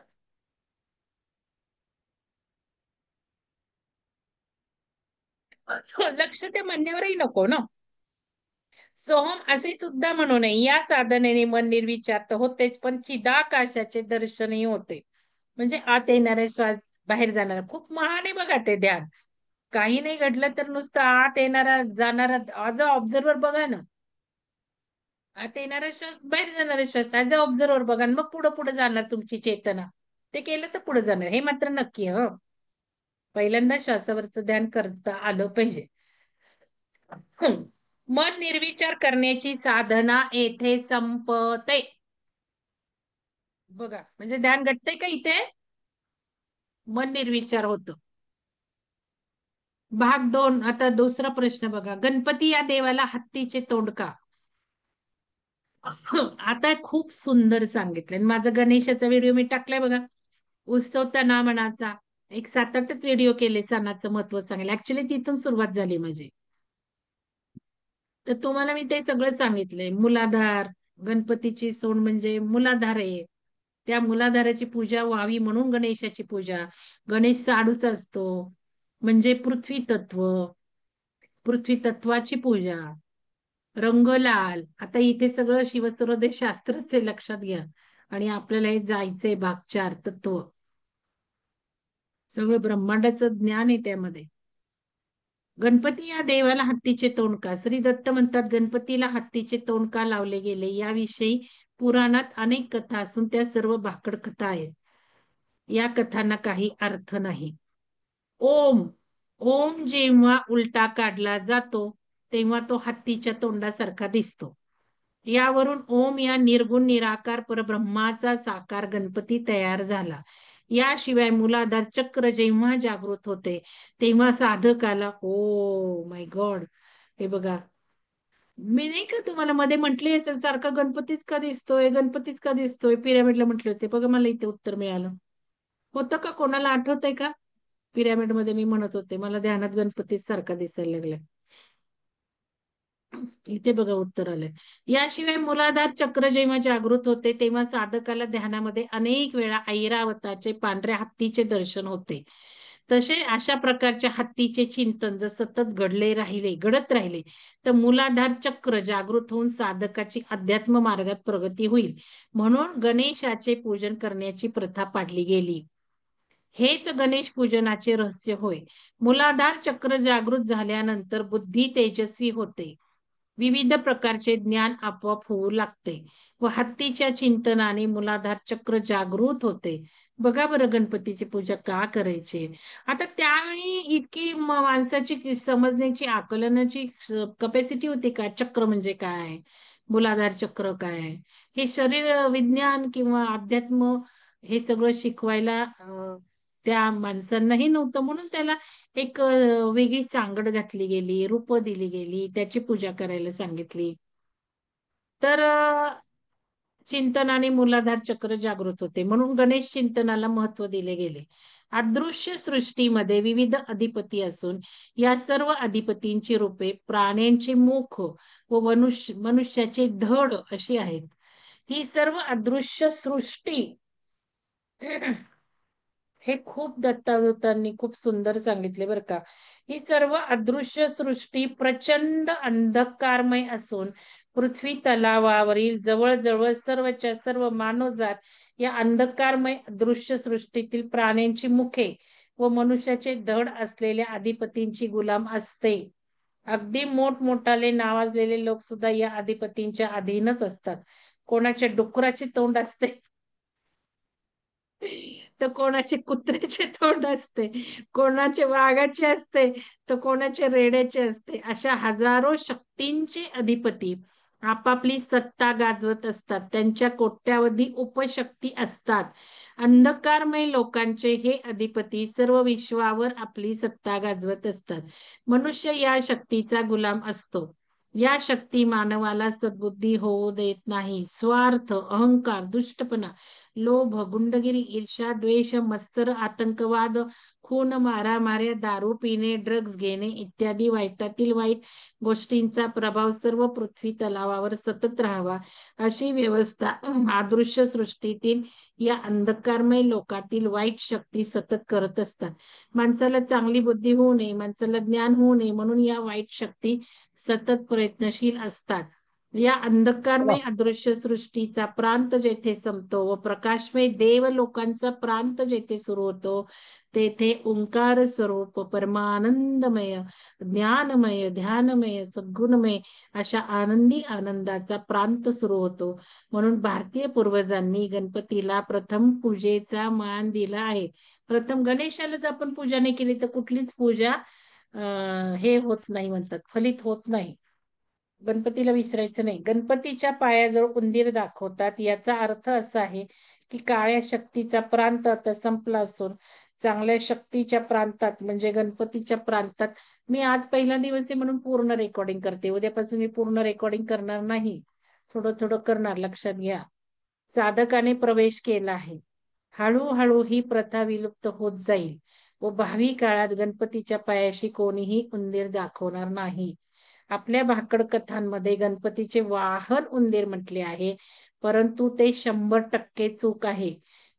लक्ष त्या म्हणण्यावरही नको ना. सोहम असे सुद्धा म्हणू नये. या साधनेने मन निर्विचार तर होतेच, पण चिदाकाशाचे दर्शनही होते. म्हणजे आत येणारा श्वास बाहेर जाणारा, खूप महान आहे बघा ते ध्यान. काही नाही घडलं तर नुसतं आत येणारा जाणारा ऍज अ ऑब्झर्वर बघा ना. आत येणारा श्वास बाहेर जाणारा श्वास ऍज अ ऑब्झर्वर बघा, आणि मग पुढे पुढे जाणार तुमची चेतना. ते केलं तर पुढे जाणार, हे मात्र नक्की ह. पहिल्यांदा श्वासावरचं ध्यान करता आलं पाहिजे. मन निर्विचार करण्याची साधना येथे संपते. बघा, म्हणजे ध्यान घडतंय का इथे? मन निर्विचार होतं. भाग 2, आता दुसरा प्रश्न बघा. गणपती या देवाला हत्तीचे तोंड का? आता खूप सुंदर सांगितलं. माझा गणेशाचा व्हिडिओ मी टाकलाय बघा, उत्सव तणामनाचा. एक 7-8च व्हिडिओ केले सणाचं महत्व सांगायला. ऍक्च्युली तिथून सुरुवात झाली माझी. तर तुम्हाला मी ते सगळं सांगितलंय. मूलाधार, गणपतीची सोंड म्हणजे मूलाधार आहे. त्या मूलाधाराची पूजा व्हावी म्हणून गणेशाची पूजा. गणेश साडूचा असतो, म्हणजे पृथ्वी तत्वाची पूजा. रंग लाल. आता इथे सगळं शिवसुरदेश शास्त्रच आहे, लक्षात घ्या. आणि आपल्याला हे जायचंय भाग 4 तत्व. सगळं ब्रह्मांडाचं ज्ञान आहे त्यामध्ये. गणपती या देवाला हत्तीचे तोंड का? श्री दत्त म्हणतात, गणपतीला हत्तीचे तोंड का लावले गेले याविषयी पुराणात अनेक कथा असून त्या सर्व भाकड कथा आहेत. या कथांना काही अर्थ नाही. ओम ओम जेव्हा उलटा काढला जातो तेव्हा तो हत्तीच्या तोंडासारखा दिसतो. यावरून ओम या निर्गुण निराकार परब्रह्माचा साकार गणपती तयार झाला. याशिवाय मूलाधार चक्र जेव्हा जागृत होते तेव्हा साधकाला, ओ माय गॉड, हे बघा, मी नाही का तुम्हाला मध्ये म्हटले असेल सारखा गणपतीच का दिसतोय, गणपतीच का दिसतोय, पिरामिडला म्हटले होते बघा, मला इथे उत्तर मिळालं होतं. का कोणाला आठवतंय का? पिरामिड मध्ये मी म्हणत होते मला ध्यानात गणपतीच सारखा दिसायला लागलाय. इथे बघा उत्तर आलंय. याशिवाय मूलाधार चक्र जेव्हा जागृत होते तेव्हा साधकाला ध्यानामध्ये अनेक वेळा ऐरावताचे पांढऱ्या हत्तीचे दर्शन होते. तसे अशा प्रकारच्या हत्तीचे चिंतन जर सतत घडत राहिले तर मूलाधार चक्र जागृत होऊन साधकाची अध्यात्म मार्गात प्रगती होईल. म्हणून गणेशाचे पूजन करण्याची प्रथा पाडली गेली. हेच गणेश पूजनाचे रहस्य होय. मूलाधार चक्र जागृत झाल्यानंतर बुद्धी तेजस्वी होते. विविध प्रकारचे ज्ञान आपोआप होऊ लागते व हत्तीच्या चिंतनाने मूलाधार चक्र जागृत होते. बघा बरं गणपतीची पूजा का करायची. आता त्यावेळी इतकी माणसाची समजण्याची आकलनाची कपॅसिटी होती का, चक्र म्हणजे काय, मूलाधार चक्र काय, हे शरीर विज्ञान किंवा अध्यात्म हे सगळं शिकवायला त्या माणसांनाही नव्हतं. म्हणून त्याला एक वेगळी सांगड घातली गेली, रूप दिली गेली, त्याची पूजा करायला सांगितली. तर चिंतनाने मूलाधार चक्र जागृत होते म्हणून गणेश चिंतनाला महत्व दिले गेले. अदृश्य सृष्टीमध्ये विविध अधिपती असून या सर्व अधिपतींची रूपे प्राण्यांचे मुख व मनुष्याचे धड अशी आहेत. ही सर्व अदृश्य सृष्टी हे खूप दत्तावतांनी खूप सुंदर सांगितले बरं का. ही सर्व अदृश्य सृष्टी प्रचंड अंधकारमय असून पृथ्वी तलावावरील जवळजवळ सर्वच्या सर्व मानवजात या अंधकारमय दृश्य सृष्टीतील प्राण्यांची मुखे व मनुष्याचे धड असलेल्या अधिपतींची गुलाम असते. अगदी मोठमोठाले नावाजलेले लोक सुद्धा या अधिपतींच्या अधीनच असतात. कोणाच्या डुकराचे तोंड असते तर कोणाचे कुत्र्याचे तोंड असते, कोणाचे वाघाचे असते तर कोणाचे रेड्याचे असते. अशा हजारो शक्तींचे अधिपती आपापली सत्ता गाजवत असतात. त्यांच्या कोट्यावधी उपशक्ती असतात. अंधकारमय लोकांचे हे अधिपती सर्व विश्वावर आपली सत्ता गाजवत असतात. मनुष्य या शक्तीचा गुलाम असतो. या शक्ती मानवाला सद्बुद्धी होऊ देत नाही. स्वार्थ, अहंकार, दुष्टपणा, लोभ, गुंडगिरी, ईर्ष्या, द्वेष, मत्सर, आतंकवाद, खून, मारामाऱ्या, दारू पिणे, ड्रग्ज घेणे इत्यादी वाईटातील वाईट गोष्टींचा प्रभाव सर्व पृथ्वी तलावावर सतत राहावा अशी व्यवस्था अदृश्य सृष्टीतील या अंधकारमय लोकातील वाईट शक्ती सतत करत असतात. माणसाला चांगली बुद्धी होऊ नये, माणसाला ज्ञान होऊ नये म्हणून या वाईट शक्ती सतत प्रयत्नशील असतात. या अंधकारमय अदृश्य सृष्टीचा प्रांत जेथे संपतो व प्रकाशमय देव लोकांचा प्रांत जेथे सुरू होतो तेथे ओंकार स्वरूप परमानंदमय ज्ञानमय ध्यानमय सद्गुणमय अशा आनंदी आनंदाचा प्रांत सुरू होतो. म्हणून भारतीय पूर्वजांनी गणपतीला प्रथम पूजेचा मान दिला आहे. प्रथम गणेशालाच आपण पूजा नाही केली तर कुठलीच पूजा हे होत नाही म्हणतात, फलित होत नाही. गणपतीला विसरायचं नाही. गणपतीच्या पायाजवळ उंदीर दाखवतात याचा अर्थ असा आहे की काळ्या शक्तीचा प्रांत आता संपला असून चांगल्या शक्तीच्या प्रांतात म्हणजे गणपतीच्या प्रांतात. मी आज पहिला दिवस आहे म्हणून पूर्ण रेकॉर्डिंग करते. उद्यापासून मी पूर्ण रेकॉर्डिंग करणार नाही, थोडं थोडं करणार, लक्षात घ्या. साधकाने प्रवेश केला आहे. हळूहळू ही प्रथा विलुप्त होत जाईल व भावी काळात गणपतीच्या पायाशी कोणीही उंदीर दाखवणार नाही. आपल्या भाकड कथांमध्ये गणपतीचे वाहन उंदीर म्हटले आहे, परंतु ते 100% चूक आहे.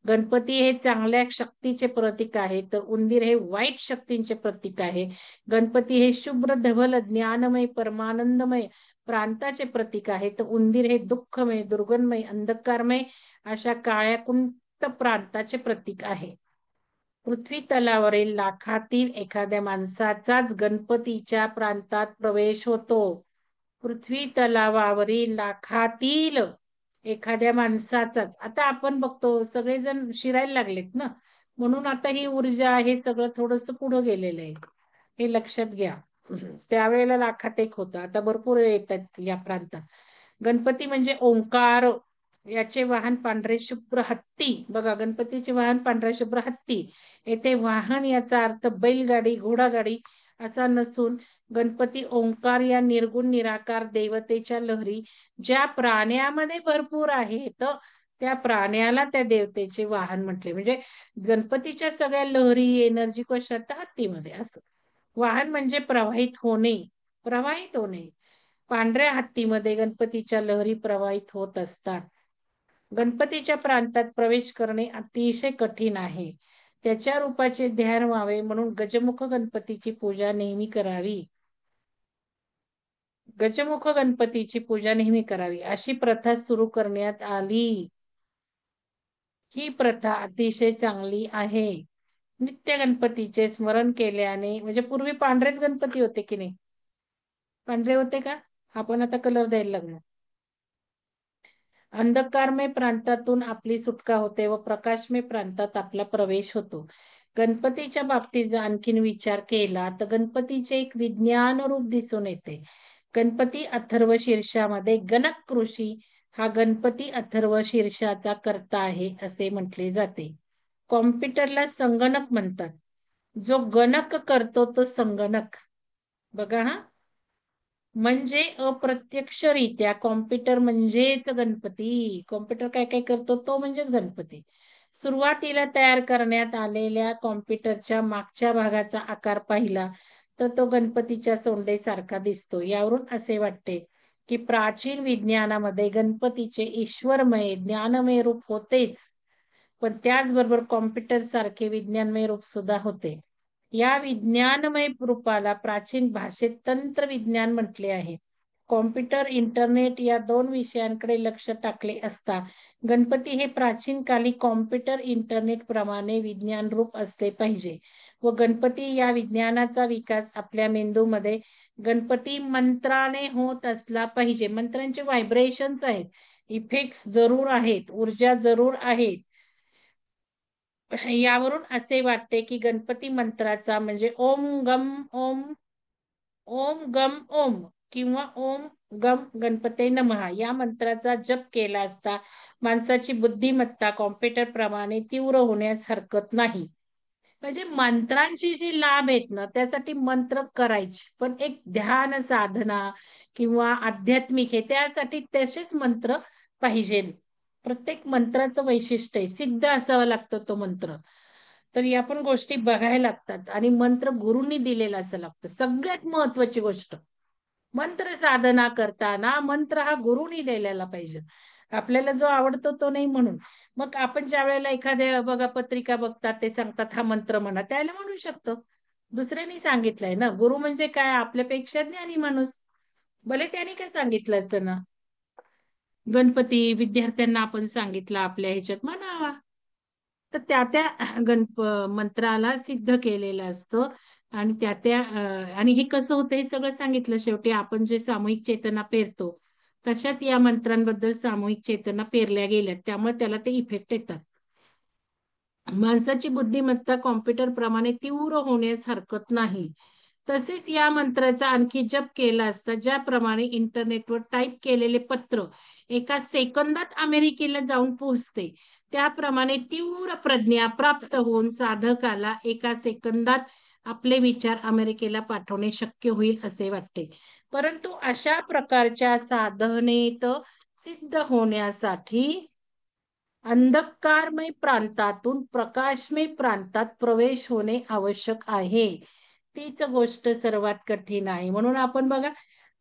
गणपती हे चांगल्या शक्तीचे प्रतीक आहे तर उंदीर हे वाईट शक्तींचे प्रतीक आहे. गणपती हे शुभ्र धवल ज्ञानमय परमानंदमय प्रांताचे प्रतीक आहे तर उंदीर हे दुःखमय दुर्गंधमय अंधकारमय अशा काळ्या कुंट प्रांताचे प्रतीक आहे. पृथ्वी तलावरील लाखातील एखाद्या माणसाचाच गणपतीच्या प्रांतात प्रवेश होतो. पृथ्वी तलावावरील लाखातील एखाद्या माणसाचाच. आता आपण बघतो सगळेजण शिरायला लागलेत ना, म्हणून आता ही ऊर्जा हे सगळं थोडस पुढे गेलेलं आहे, हे लक्षात घ्या. त्यावेळेला लाखात एक होता, आता भरपूर येतात या प्रांतात. गणपती म्हणजे ओंकार, याचे वाहन पांढरे शुभ्र हत्ती. बघा गणपतीचे वाहन पांढरे शुभ्र हत्ती. येथे वाहन याचा अर्थ बैलगाडी घोडागाडी असा नसून गणपती ओंकार या निर्गुण निराकार देवतेच्या लहरी ज्या प्राण्यामध्ये भरपूर आहेत त्या प्राण्याला त्या देवतेचे वाहन म्हटले. म्हणजे गणपतीच्या सगळ्या लहरी एनर्जी कशात, हत्तीमध्ये. असं वाहन म्हणजे प्रवाहित होणे, प्रवाहित होणे. पांढऱ्या हत्तीमध्ये गणपतीच्या लहरी प्रवाहित होत असतात. गणपतीच्या प्रांतात प्रवेश करणे अतिशय कठीण आहे. त्याच्या रूपाचे ध्यान व्हावे म्हणून गजमुख गणपतीची पूजा नेहमी करावी. गजमुख गणपतीची पूजा नेहमी करावी अशी प्रथा सुरू करण्यात आली. ही प्रथा अतिशय चांगली आहे. नित्य गणपतीचे स्मरण केल्याने, म्हणजे पूर्वी पांढरेच गणपती होते की नाही? पांढरे होते का? आपण आता कलर द्यायला लागलो. अंधकारमय प्रांतातून आपली सुटका होते व प्रकाशमय प्रांतात आपला प्रवेश होतो. गणपतीच्या बाबतीत जर आणखीन विचार केला तर गणपतीचे एक विज्ञान रूप दिसून येते. गणपती अथर्व शीर्षामध्ये गणक ऋषी हा गणपती अथर्व शीर्षाचा कर्ता आहे असे म्हटले जाते. कॉम्प्युटरला संगणक म्हणतात. जो गणक करतो तो संगणक. बघा हा, म्हणजे अप्रत्यक्षरित्या कॉम्प्युटर म्हणजेच गणपती. कॉम्प्युटर काय काय करतो तो म्हणजेच गणपती. सुरुवातीला तयार करण्यात आलेल्या कॉम्प्युटरच्या मागच्या भागाचा आकार पाहिला तर तो गणपतीच्या सोंडेसारखा दिसतो. यावरून असे वाटते की प्राचीन विज्ञानामध्ये गणपतीचे ईश्वरमय ज्ञानमय रूप होतेच, पण त्याचबरोबर कॉम्प्युटर सारखे विज्ञानमय रूप सुद्धा होते. या विज्ञानमय रूपाला प्राचीन भाषेत तंत्रविज्ञान म्हटले आहे. कॉम्प्युटर इंटरनेट या दोन विषयांकडे लक्ष टाकले असता गणपती हे प्राचीन काली कॉम्प्युटर इंटरनेट प्रमाणे विज्ञान रूप असले पाहिजे व गणपती या विज्ञानाचा विकास आपल्या मेंदूमध्ये गणपती मंत्राने होत असला पाहिजे. मंत्रांचे व्हायब्रेशन्स आहेत, इफेक्ट्स जरूर आहेत, ऊर्जा जरूर आहेत. यावरून असे वाटते की गणपती मंत्राचा म्हणजे ओम गम ओम, ओम गम ओम किंवा ओम गम गणपते नमः या मंत्राचा जप केला असता माणसाची बुद्धिमत्ता कॉम्प्युटर प्रमाणे तीव्र होण्यास हरकत नाही. म्हणजे मंत्रांची जी लाभ आहेत ना त्यासाठी मंत्र करायचे, पण एक ध्यान साधना किंवा आध्यात्मिक आहे त्यासाठी तसेच मंत्र पाहिजे. प्रत्येक मंत्राचं वैशिष्ट्य आहे, सिद्ध असावा लागतो तो मंत्र. तर या पण गोष्टी बघायला लागतात आणि मंत्र गुरूंनी दिलेला असं लागतं. सगळ्यात महत्वाची गोष्ट, मंत्र साधना करताना मंत्र हा गुरुनी दिलेला पाहिजे. आपल्याला जो आवडतो तो नाही म्हणून. मग आपण ज्या वेळेला एखाद्या बघा पत्रिका बघतात ते सांगतात हा मंत्र म्हणा, त्याला म्हणू शकतो. दुसऱ्यांनी सांगितलंय ना. गुरु म्हणजे काय? आपल्यापेक्षा ज्ञानी माणूस. भले त्याने काय सांगितलं असतं ना. गणपती विद्यार्थ्यांना आपण सांगितलं आपल्या ह्याच्यात म्हणावा. तर त्या त्या मंत्राला सिद्ध केलेलं असतं आणि त्या त्या आणि हे कसं होतं हे सगळं सांगितलं. शेवटी आपण जे सामूहिक चेतना पेरतो तशाच या मंत्रांबद्दल सामूहिक चेतना पेरल्या गेल्यात, त्यामुळे त्याला ते इफेक्ट येतात. माणसाची बुद्धिमत्ता कॉम्प्युटर प्रमाणे तीव्र होण्यास हरकत नाही. तसेच या मंत्राचा आणखी जप केला असता ज्याप्रमाणे इंटरनेटवर टाईप केलेले पत्र एका सेकंदात अमेरिकेला जाऊन पोहोचते, त्याप्रमाणे तीव्र प्रज्ञा प्राप्त होऊन साधकाला एका सेकंदात आपले विचार अमेरिकेला पाठवणे शक्य होईल असे वाटते. परंतु अशा प्रकारच्या साधनेत सिद्ध होण्यासाठी अंधकारमय प्रांतातून प्रकाशमय प्रांतात प्रवेश होणे आवश्यक आहे. तीच गोष्ट सर्वात कठीण आहे. म्हणून आपण बघा,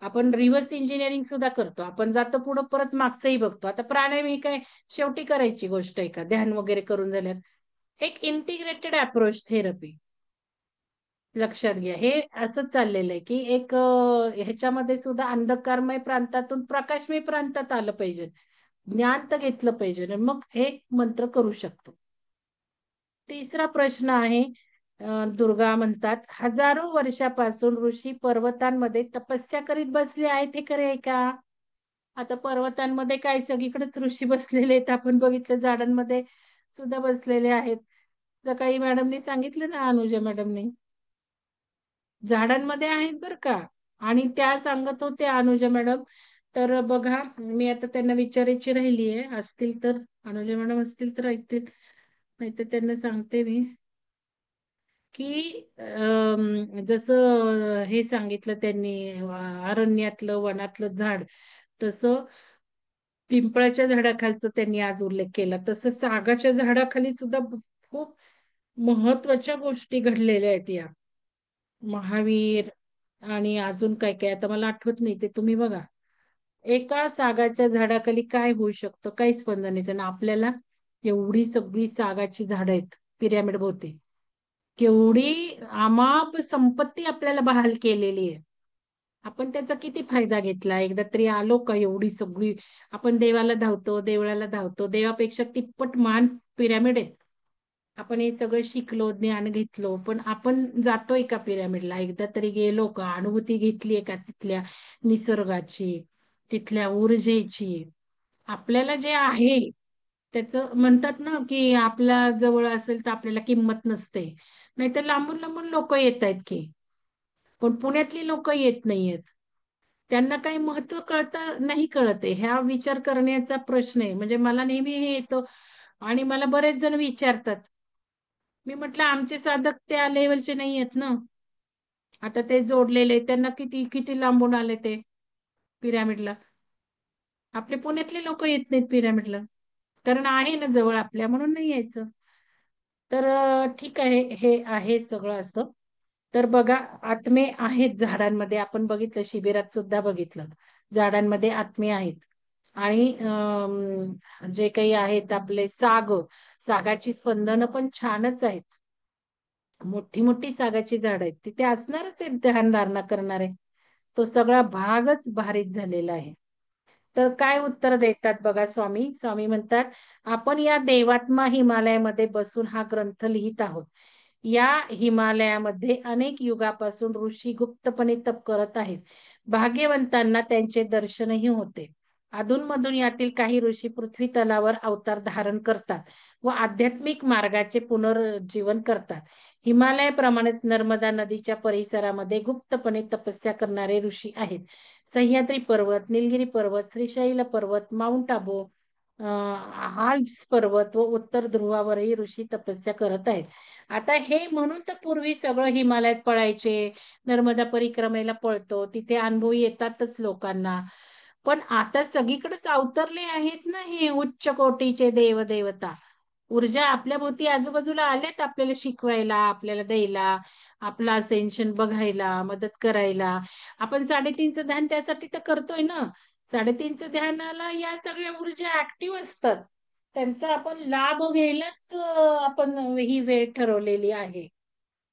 आपण रिव्हर्स इंजिनिअरिंग सुद्धा करतो. आपण जातो पुढे परत मागचंही बघतो. आता प्राणायाम ही काय शेवटी करायची गोष्ट आहे का? ध्यान वगैरे करून झाल्यावर एक इंटिग्रेटेड अप्रोच थेरपी. लक्षात घ्या, हे असंच चाललेलं आहे की एक ह्याच्यामध्ये सुद्धा अंधकारमय प्रांतातून प्रकाशमय प्रांतात आलं पाहिजे. ज्ञान तर घेतलं पाहिजे आणि मग हे मंत्र करू शकतो. तिसरा प्रश्न आहे, दुर्गा म्हणतात हजारो वर्षापासून ऋषी पर्वतांमध्ये तपस्या करीत बसले आहेत, हे खरे आहे का? आता पर्वतांमध्ये काय सगळीकडेच ऋषी बसलेले आहेत, आपण बघितलं झाडांमध्ये सुद्धा बसलेले आहेत. सकाळी मॅडमनी सांगितलं ना, अनुजा मॅडमनी झाडांमध्ये आहेत बरं का. आणि त्या सांगत होते अनुजा मॅडम. तर बघा, मी आता त्यांना विचारायची राहिली आहे, असतील तर अनुजा मॅडम असतील तर ऐकतील, नाही तर त्यांना सांगते मी की जसं हे सांगितलं त्यांनी अरण्यातलं वनातलं झाड, तसं पिंपळाच्या झाडाखालचं त्यांनी आज उल्लेख केला, तसं सागाच्या झाडाखाली सुद्धा खूप महत्वाच्या गोष्टी घडलेल्या आहेत. या महावीर आणि अजून काय काय आता मला आठवत नाही, ते तुम्ही बघा. एका सागाच्या झाडाखाली काय होऊ शकतं, काही स्पंदन येतं ना आपल्याला. एवढी सगळी सागाची झाडं आहेत पिरॅमिड भोवती. केवढी अमाप संपत्ती आपल्याला बहाल केलेली आहे. आपण त्याचा किती फायदा घेतला, एकदा तरी आलो का एवढी सगळी. आपण देवाला धावतो, देवळाला धावतो, देवापेक्षा तिप्पट मान पिरॅमिड आहेत. आपण हे सगळं शिकलो, ज्ञान घेतलो, पण आपण जातोय का पिरॅमिडला, एकदा तरी गेलो का, अनुभूती घेतलीये का तिथल्या निसर्गाची, तिथल्या ऊर्जेची. आपल्याला जे आहे त्याच म्हणतात ना, की आपल्या जवळ असेल तर आपल्याला किंमत नसते. नाहीतर लांबून लांबून लोक येत आहेत की, पण पुण्यातली लोक येत नाहीयेत. त्यांना काही महत्व कळतं नाही, कळते ह्या विचार करण्याचा प्रश्न आहे. म्हणजे मला नेहमी हे येतं आणि मला बरेच जण विचारतात. मी म्हटलं आमचे साधक त्या लेवलचे नाही आहेत ना. आता ते जोडलेले त्यांना किती किती लांबून आले ते पिरॅमिडला. आपले पुण्यातले लोक येत नाहीत पिरॅमिडला, कारण आहे ना जवळ आपल्या, म्हणून नाही यायचं. तर ठीक आहे, हे आहे सगळं असं. तर बघा, आत्मे आहेत झाडांमध्ये, आपण बघितलं शिबिरात सुद्धा बघितलं. झाडांमध्ये आत्मे आहेत. आणि जे काही आहेत आपले सागाची स्पंदनं पण छानच आहेत. मोठी मोठी सागाची झाड आहेत, तिथे असणारच आहेत ध्यानधारणा करणारे. तो सगळा भागच भारीत झालेला आहे. तर काय उत्तर देतात बघा स्वामी. स्वामी म्हणतात, आपण या देवात्मा हिमालयामध्ये बसून हा ग्रंथ लिहित आहोत. या हिमालयामध्ये अनेक युगापासून ऋषी गुप्तपणे तप करत आहेत. भाग्यवंतांना त्यांचे दर्शनही होते. अधूनमधून यातील काही ऋषी पृथ्वी तलावर अवतार धारण करतात व आध्यात्मिक मार्गाचे पुनर्जीवन करतात. हिमालयाप्रमाणेच नर्मदा नदीच्या परिसरामध्ये गुप्तपणे तपस्या करणारे ऋषी आहेत. सह्याद्री पर्वत, निलगिरी पर्वत, श्रीशैल पर्वत, माउंट आबू, आल्प्स पर्वत व उत्तर ध्रुवावरही ऋषी तपस्या करत आहेत. आता हे म्हणून तर पूर्वी सगळं हिमालयात पळायचे, नर्मदा परिक्रमेला पळतो, तिथे अनुभव येतातच लोकांना. पण आता सगळीकडेच अवतरले आहेत ना हे उच्च कोटीचे देव देवता. ऊर्जा आपल्या भोवती आजूबाजूला आल्यात आपल्याला शिकवायला, आपल्याला द्यायला, आपलं असेन्शन बघायला, मदत करायला. आपण 3.5चं ध्यान त्यासाठी तर करतोय ना. 3.5चं ध्यानाला या सगळ्या ऊर्जा ऍक्टिव्ह असतात. त्यांचा आपण लाभ घ्यायलाच आपण ही वेळ ठरवलेली आहे.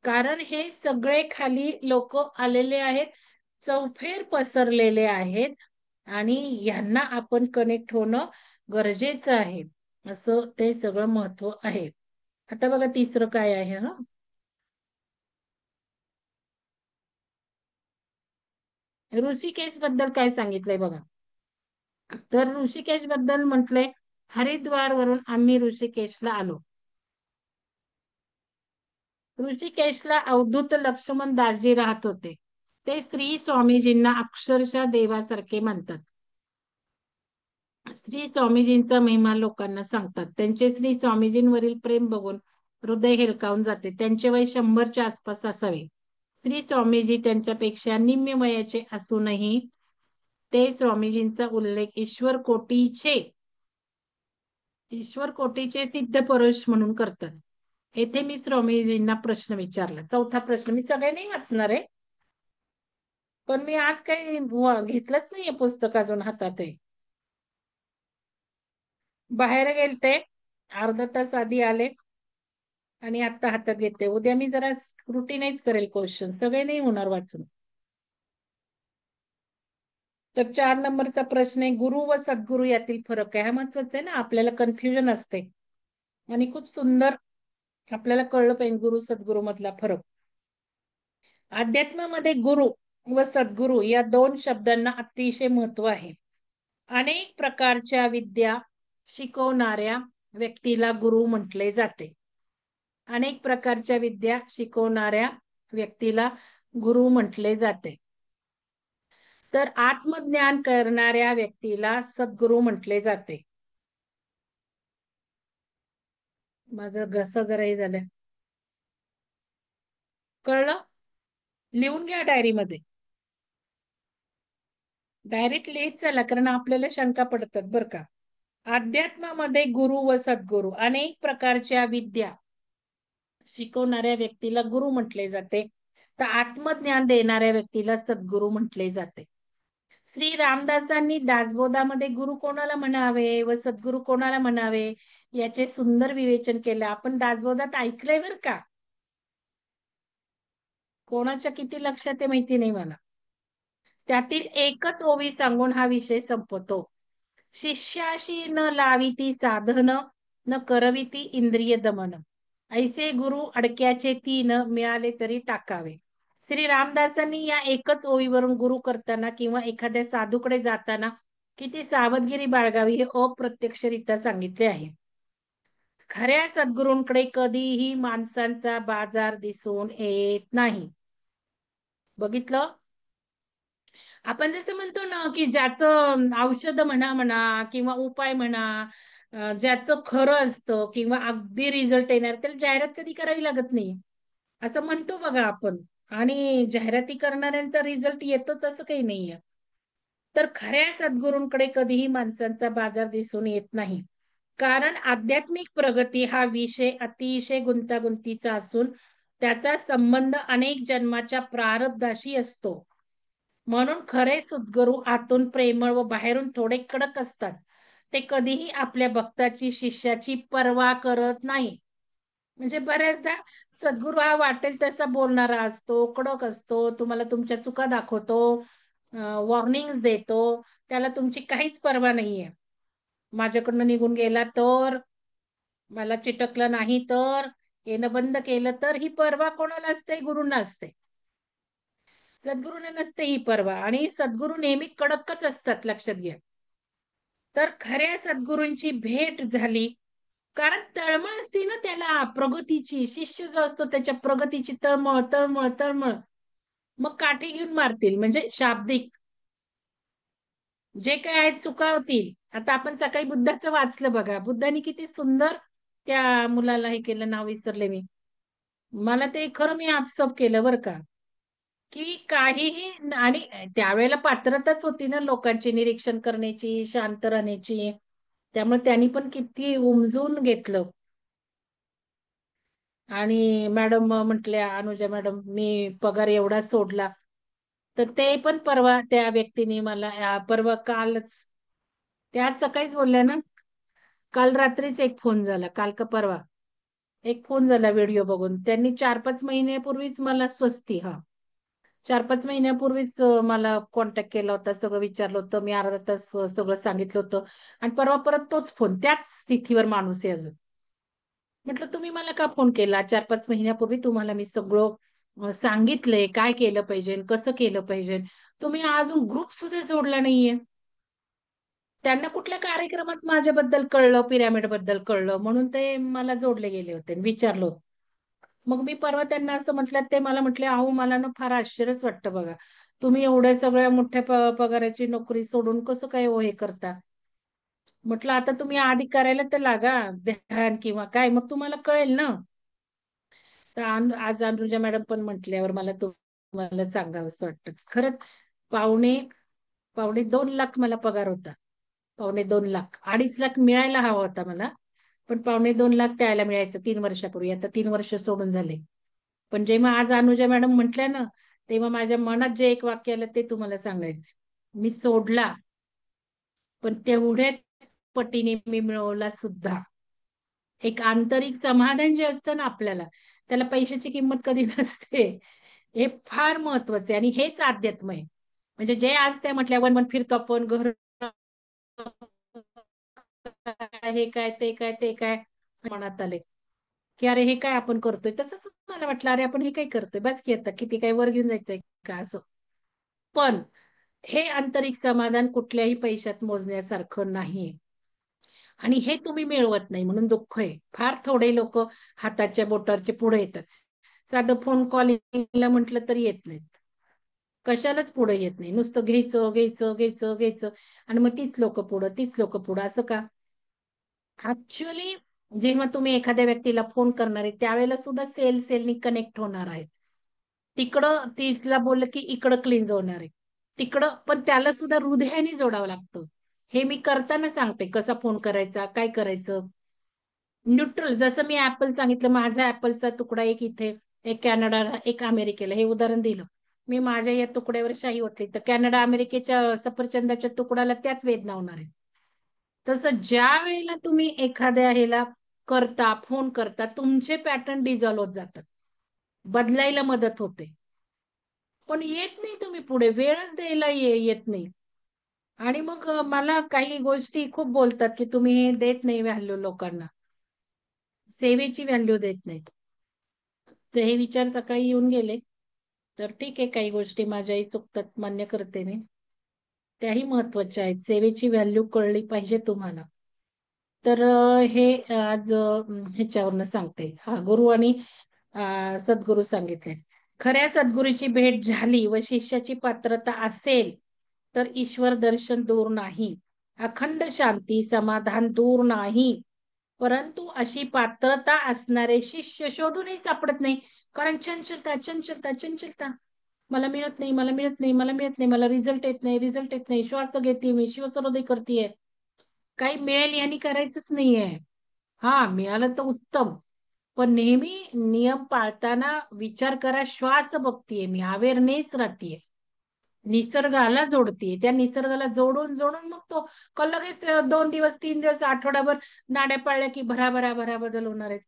कारण हे सगळे खाली लोक आलेले आहेत, चौफेर पसरलेले आहेत, आणि यांना आपण कनेक्ट होणं गरजेचं आहे. असं ते सगळं महत्व आहे. आता बघा तिसरं काय आहे. ऋषिकेश बद्दल काय सांगितलंय बघा. तर ऋषिकेश बद्दल म्हटलंय, हरिद्वार वरून आम्ही ऋषिकेशला आलो. ऋषिकेशला अवधूत लक्ष्मण दासजी राहत होते. ते श्री स्वामीजींना अक्षरशः देवासारखे मानतात. श्री स्वामीजींचा महिमा लोकांना सांगतात. त्यांचे श्री स्वामीजींवरील प्रेम बघून हृदय हेलकावून जाते. त्यांचे वय 100च्या आसपास असावे. श्री स्वामीजी त्यांच्यापेक्षा निम्न वयाचे असूनही ते स्वामीजींचा उल्लेख ईश्वर कोटीचे सिद्ध पुरुष म्हणून करतात. येथे मी स्वामीजींना प्रश्न विचारला. चौथा प्रश्न मी सगळे नाही वाचणार आहे, पण मी आज काही घेतलंच नाहीये पुस्तक अजून हातात आहे. बाहेर गेलते, अर्धा तास आधी आले आणि आता हातात घेते. उद्या मी जरा रुटीनाइज करेल क्वेश्चन, सगळे नाही होणार वाचून. तर 4 नंबरचा प्रश्न आहे, गुरु व सद्गुरु यातील फरक आहे. हा महत्वाचा आहे ना, आपल्याला कन्फ्युजन असते आणि खूप सुंदर आपल्याला कळलं पाहिजे गुरु सद्गुरु मधला फरक. अध्यात्मामध्ये गुरु व सद्गुरु या 2 शब्दांना अतिशय महत्व आहे. अनेक प्रकारच्या विद्या शिकवणाऱ्या व्यक्तीला गुरु म्हटले जाते. अनेक प्रकारच्या विद्या शिकवणाऱ्या व्यक्तीला गुरु म्हटले जाते. तर आत्मज्ञान करणाऱ्या व्यक्तीला सद्गुरु म्हटले जाते. माझा घसा जरा हे झालाय. कळलं? लिहून घ्या डायरीमध्ये. डायरेक्ट लिहित चला, कारण आपल्याला शंका पडतात बरं का. अध्यात्मामध्ये गुरु व सद्गुरु अनेक प्रकारच्या विद्या शिकवणाऱ्या व्यक्तीला गुरु म्हटले जाते. तर आत्मज्ञान देणाऱ्या व्यक्तीला सद्गुरू म्हटले जाते. श्री रामदासांनी दासबोधामध्ये गुरु कोणाला म्हणावे व सद्गुरू कोणाला म्हणावे याचे सुंदर विवेचन केलं. आपण दासबोधात ऐकलंय बर का. कोणाच्या किती लक्षात आहे माहिती नाही मला. त्यातील एकच ओवी सांगून हा विषय संपतो. शिष्याशी न लाविती साधन, न करविती इंद्रिय दमन. ऐसे गुरु अडक्याचे तीन, मिळाले तरी टाकावे. श्री रामदासांनी या एकच ओळीवरून गुरु करताना किंवा एखाद्या साधूकडे जाताना किती सावधगिरी बाळगावी हे अप्रत्यक्षरित्या सांगितले आहे. खऱ्या सद्गुरूंकडे कधीही माणसांचा बाजार दिसून येत नाही. बघितलं. आपण जसं म्हणतो ना की ज्याचं औषध म्हणा म्हणा किंवा उपाय म्हणा, ज्याचं खरं असतं किंवा अगदी रिझल्ट येणार, त्याला जाहिरात कधी करावी लागत नाही असं म्हणतो बघा आपण. आणि जाहिराती करणाऱ्यांचा रिझल्ट येतोच असं काही नाहीये. तर खऱ्या सद्गुरूंकडे कधीही माणसांचा बाजार दिसून येत नाही. कारण आध्यात्मिक प्रगती हा विषय अतिशय गुंतागुंतीचा असून त्याचा संबंध अनेक जन्माच्या प्रारब्धाशी असतो. म्हणून खरे सद्गुरू आतून प्रेमळ व बाहेरून थोडे कडक असतात. ते कधीही आपल्या भक्ताची शिष्याची पर्वा करत नाही. म्हणजे बऱ्याचदा सद्गुरू हा वाटेल तसा बोलणारा असतो, कडक असतो, तुम्हाला तुमच्या चुका दाखवतो, वॉर्निंग्स देतो, त्याला तुमची काहीच पर्वा नाहीये. माझ्याकडनं निघून गेला तर, मला चिटकलं नाही तर, येणं बंद केलं तर, ही पर्वा कोणाला असते? गुरूंना असते. सद्गुरूंना नसते ही पर्वा. आणि सद्गुरू नेहमी कडकच असतात, लक्षात घ्या. तर खऱ्या सद्गुरूंची भेट झाली, कारण तळमळ असते ना त्याला प्रगतीची. शिष्य जो असतो त्याच्या प्रगतीची तळमळ तळमळ तळमळ. मग काठी घेऊन मारतील, म्हणजे शाब्दिक जे काय आहेत चुका होतील. आता आपण सकाळी बुद्धाचं वाचलं बघा, बुद्धाने किती सुंदर त्या मुलाला हे केलं, नाव विसरले मी. मला ते खरं मी आपसप केलं बरं का, की काहीही. आणि त्यावेळेला पात्रताच होती ना लोकांची निरीक्षण करण्याची, शांत राहण्याची. त्यामुळे त्यांनी पण किती उमजून घेतलं. आणि मॅडम म्हटल्या, अनुजा मॅडम, मी पगार एवढा सोडला. तर ते पण परवा त्या व्यक्तीने मला परवा कालच, त्या आज सकाळीच बोलल्या ना, काल रात्रीच एक फोन झाला, काल का परवा एक फोन झाला व्हिडिओ बघून. त्यांनी 4-5 महिन्यापूर्वीच मला स्वस्ती, हा 4-5 महिन्यापूर्वीच मला कॉन्टॅक्ट केला होता, सगळं विचारलं होतं मी, अर्धा तास सगळं सांगितलं होतं. आणि परवा परत तोच फोन, त्याच स्थितीवर माणूस आहे अजून. म्हटलं तुम्ही मला का फोन केला? 4-5 महिन्यापूर्वी तुम्हाला मी सगळं सांगितलंय, काय केलं पाहिजे, कसं केलं पाहिजे. तुम्ही अजून ग्रुप सुद्धा जोडला नाहीये. त्यांना कुठल्या कार्यक्रमात माझ्याबद्दल कळलं, पिरामिड बद्दल कळलं, म्हणून ते मला जोडले गेले होते, विचारलं होतं. मग मी परवा त्यांना असं म्हटलं, ते मला म्हटले, अहो मला ना फार आश्चर्यच वाटतं बघा, तुम्ही एवढ्या सगळ्या मोठ्या पगाराची नोकरी सोडून कसं काय हे करता. म्हटलं आता तुम्ही आधी करायला तर लागा ध्यान किंवा काय, मग तुम्हाला कळेल ना. तर आज अनुजा मॅडम पण म्हटल्यावर मला तुम्हाला सांगावंसं वाटतं. खरंच पावणे पावणे 2 लाख मला पगार होता. 2.25 लाख, 2.5 लाख मिळायला हवा होता मला. पण 2.25 लाख त्याला मिळायचं 3 वर्षापूर्वी. आता 3 वर्ष सोडून झाले. पण जेव्हा आज अनुजा मॅडम म्हटल्या ना, तेव्हा माझ्या मनात जे एक वाक्य आलं ते तुम्हाला सांगायचं. मी सोडला, पण तेवढ्याच पटीने मी मिळवला सुद्धा. एक आंतरिक समाधान जे असतं ना आपल्याला, त्याला पैशाची किंमत कधी नसते. हे फार महत्वाचं आहे आणि हेच अध्यात्म आहे. म्हणजे जे आज त्या म्हटल्या वन वन फिरतो आपण, घर हे काय ते काय ते काय, मनात आले की अरे हे काय आपण करतोय. तसंच मला वाटलं, अरे आपण हे काय करतोय, बस की आता किती काय वर घेऊन जायचंय का असं. पण हे आंतरिक समाधान कुठल्याही पैशात मोजण्यासारखं नाही. आणि हे तुम्ही मिळवत नाही म्हणून दुःख आहे. फार थोडे लोक हाताच्या बोटावरचे पुढे येतात. साधं फोन कॉलिंगला म्हटलं तरी येत नाहीत. कशालाच पुढे येत नाही, नुसतं घ्यायचं घ्यायचं घ्यायचं घ्यायचं. आणि मग तीच लोक पुढं, तीच लोक पुढं, असं का? ऍक्च्युली जेव्हा तुम्ही एखाद्या व्यक्तीला फोन करणार आहे त्यावेळेला सुद्धा सेलनी कनेक्ट होणार आहेत. तिकडं तिला बोललं की इकडं क्लीन्स होणार आहे. तिकडं पण त्याला सुद्धा हृदयाने जोडावं लागतं. हे मी करताना सांगते, कसा फोन करायचा, काय करायचं. न्यूट्रल, जसं मी ऍपल सांगितलं, माझा ऍपलचा तुकडा एक इथे, एक कॅनडाला, एक अमेरिकेला, हे उदाहरण दिलं. मी माझ्या या तुकड्यावर शाही होते तर कॅनडा अमेरिकेच्या सफरचंदाच्या तुकड्याला त्याच वेदना होणार आहे. तसं ज्या वेळेला तुम्ही एखाद्या ह्याला करता, फोन करता, तुमचे पॅटर्न डिझॉल्व होत जातात, बदलायला मदत होते. पण येत नाही तुम्ही पुढे, वेळच द्यायला येत नाही. आणि मग मला काही गोष्टी खूप बोलतात की तुम्ही हे देत नाही व्हॅल्यू लोकांना, सेवेची व्हॅल्यू देत नाहीत. तर हे विचार सकाळी येऊन गेले. तर ठीक आहे, काही गोष्टी माझ्याही चुकतात, मान्य करते मी. त्याही महत्वाच्या आहेत. सेवेची व्हॅल्यू कळली पाहिजे तुम्हाला. तर हे आज ह्याच्यावरनं सांगते. हा, गुरु आणि सद्गुरू सांगितले. खऱ्या सद्गुरूची भेट झाली व शिष्याची पात्रता असेल तर ईश्वर दर्शन दूर नाही, अखंड शांती समाधान दूर नाही. परंतु अशी पात्रता असणारे शिष्य शोधूनही सापडत नाही. कारण चंचलता चंचलता चंचलता, मला मिळत नाही, मला मिळत नाही, मला मिळत नाही, मला रिझल्ट येत नाही, रिझल्ट येत नाही, श्वास घेते मी, श्वासरोधय करतेय, काही मिळेल यांनी करायचंच नाहीये. हा, मिळालं तर उत्तम, पण नेहमी नियम पाळताना विचार करा, श्वास बघतीये मी, अवेअरनेस राहतीये, निसर्गाला जोडतीये, त्या निसर्गाला जोडून जोडून मग तो लगेच 2 दिवस, 3 दिवस, आठवडाभर नाड्या पाळल्या की भराभरा भरा बदल होणार आहेत.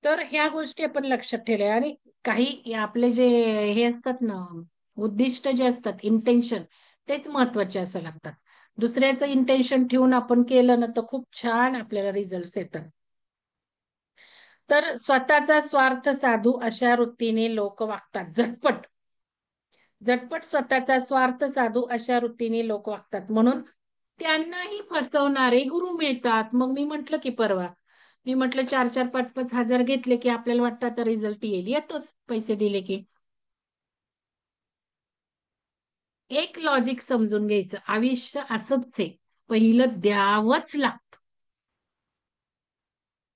तर ह्या गोष्टी आपण लक्षात ठेवल्या. आणि काही आपले जे हे असतात ना, उद्दिष्ट जे असतात, इंटेन्शन, तेच महत्वाचे असं लागतात. दुसऱ्याचं इंटेन्शन ठेवून आपण केलं ना तर खूप छान आपल्याला रिझल्ट येतात. तर स्वतःचा स्वार्थ साधू अशा वृत्तीने लोक वागतात. झटपट झटपट स्वतःचा स्वार्थ साधू अशा वृत्तीने लोक वागतात, म्हणून त्यांनाही फसवणारे गुरु मिळतात. मग मी म्हंटल की परवा, मी म्हटलं 4-4, 5-5 हजार घेतले की आपल्याला वाटतं आता रिझल्ट येईल, येतोच पैसे दिले की. एक लॉजिक समजून घ्यायचं, आयुष्य असंच आहे, पहिलं द्यावंच लागतं.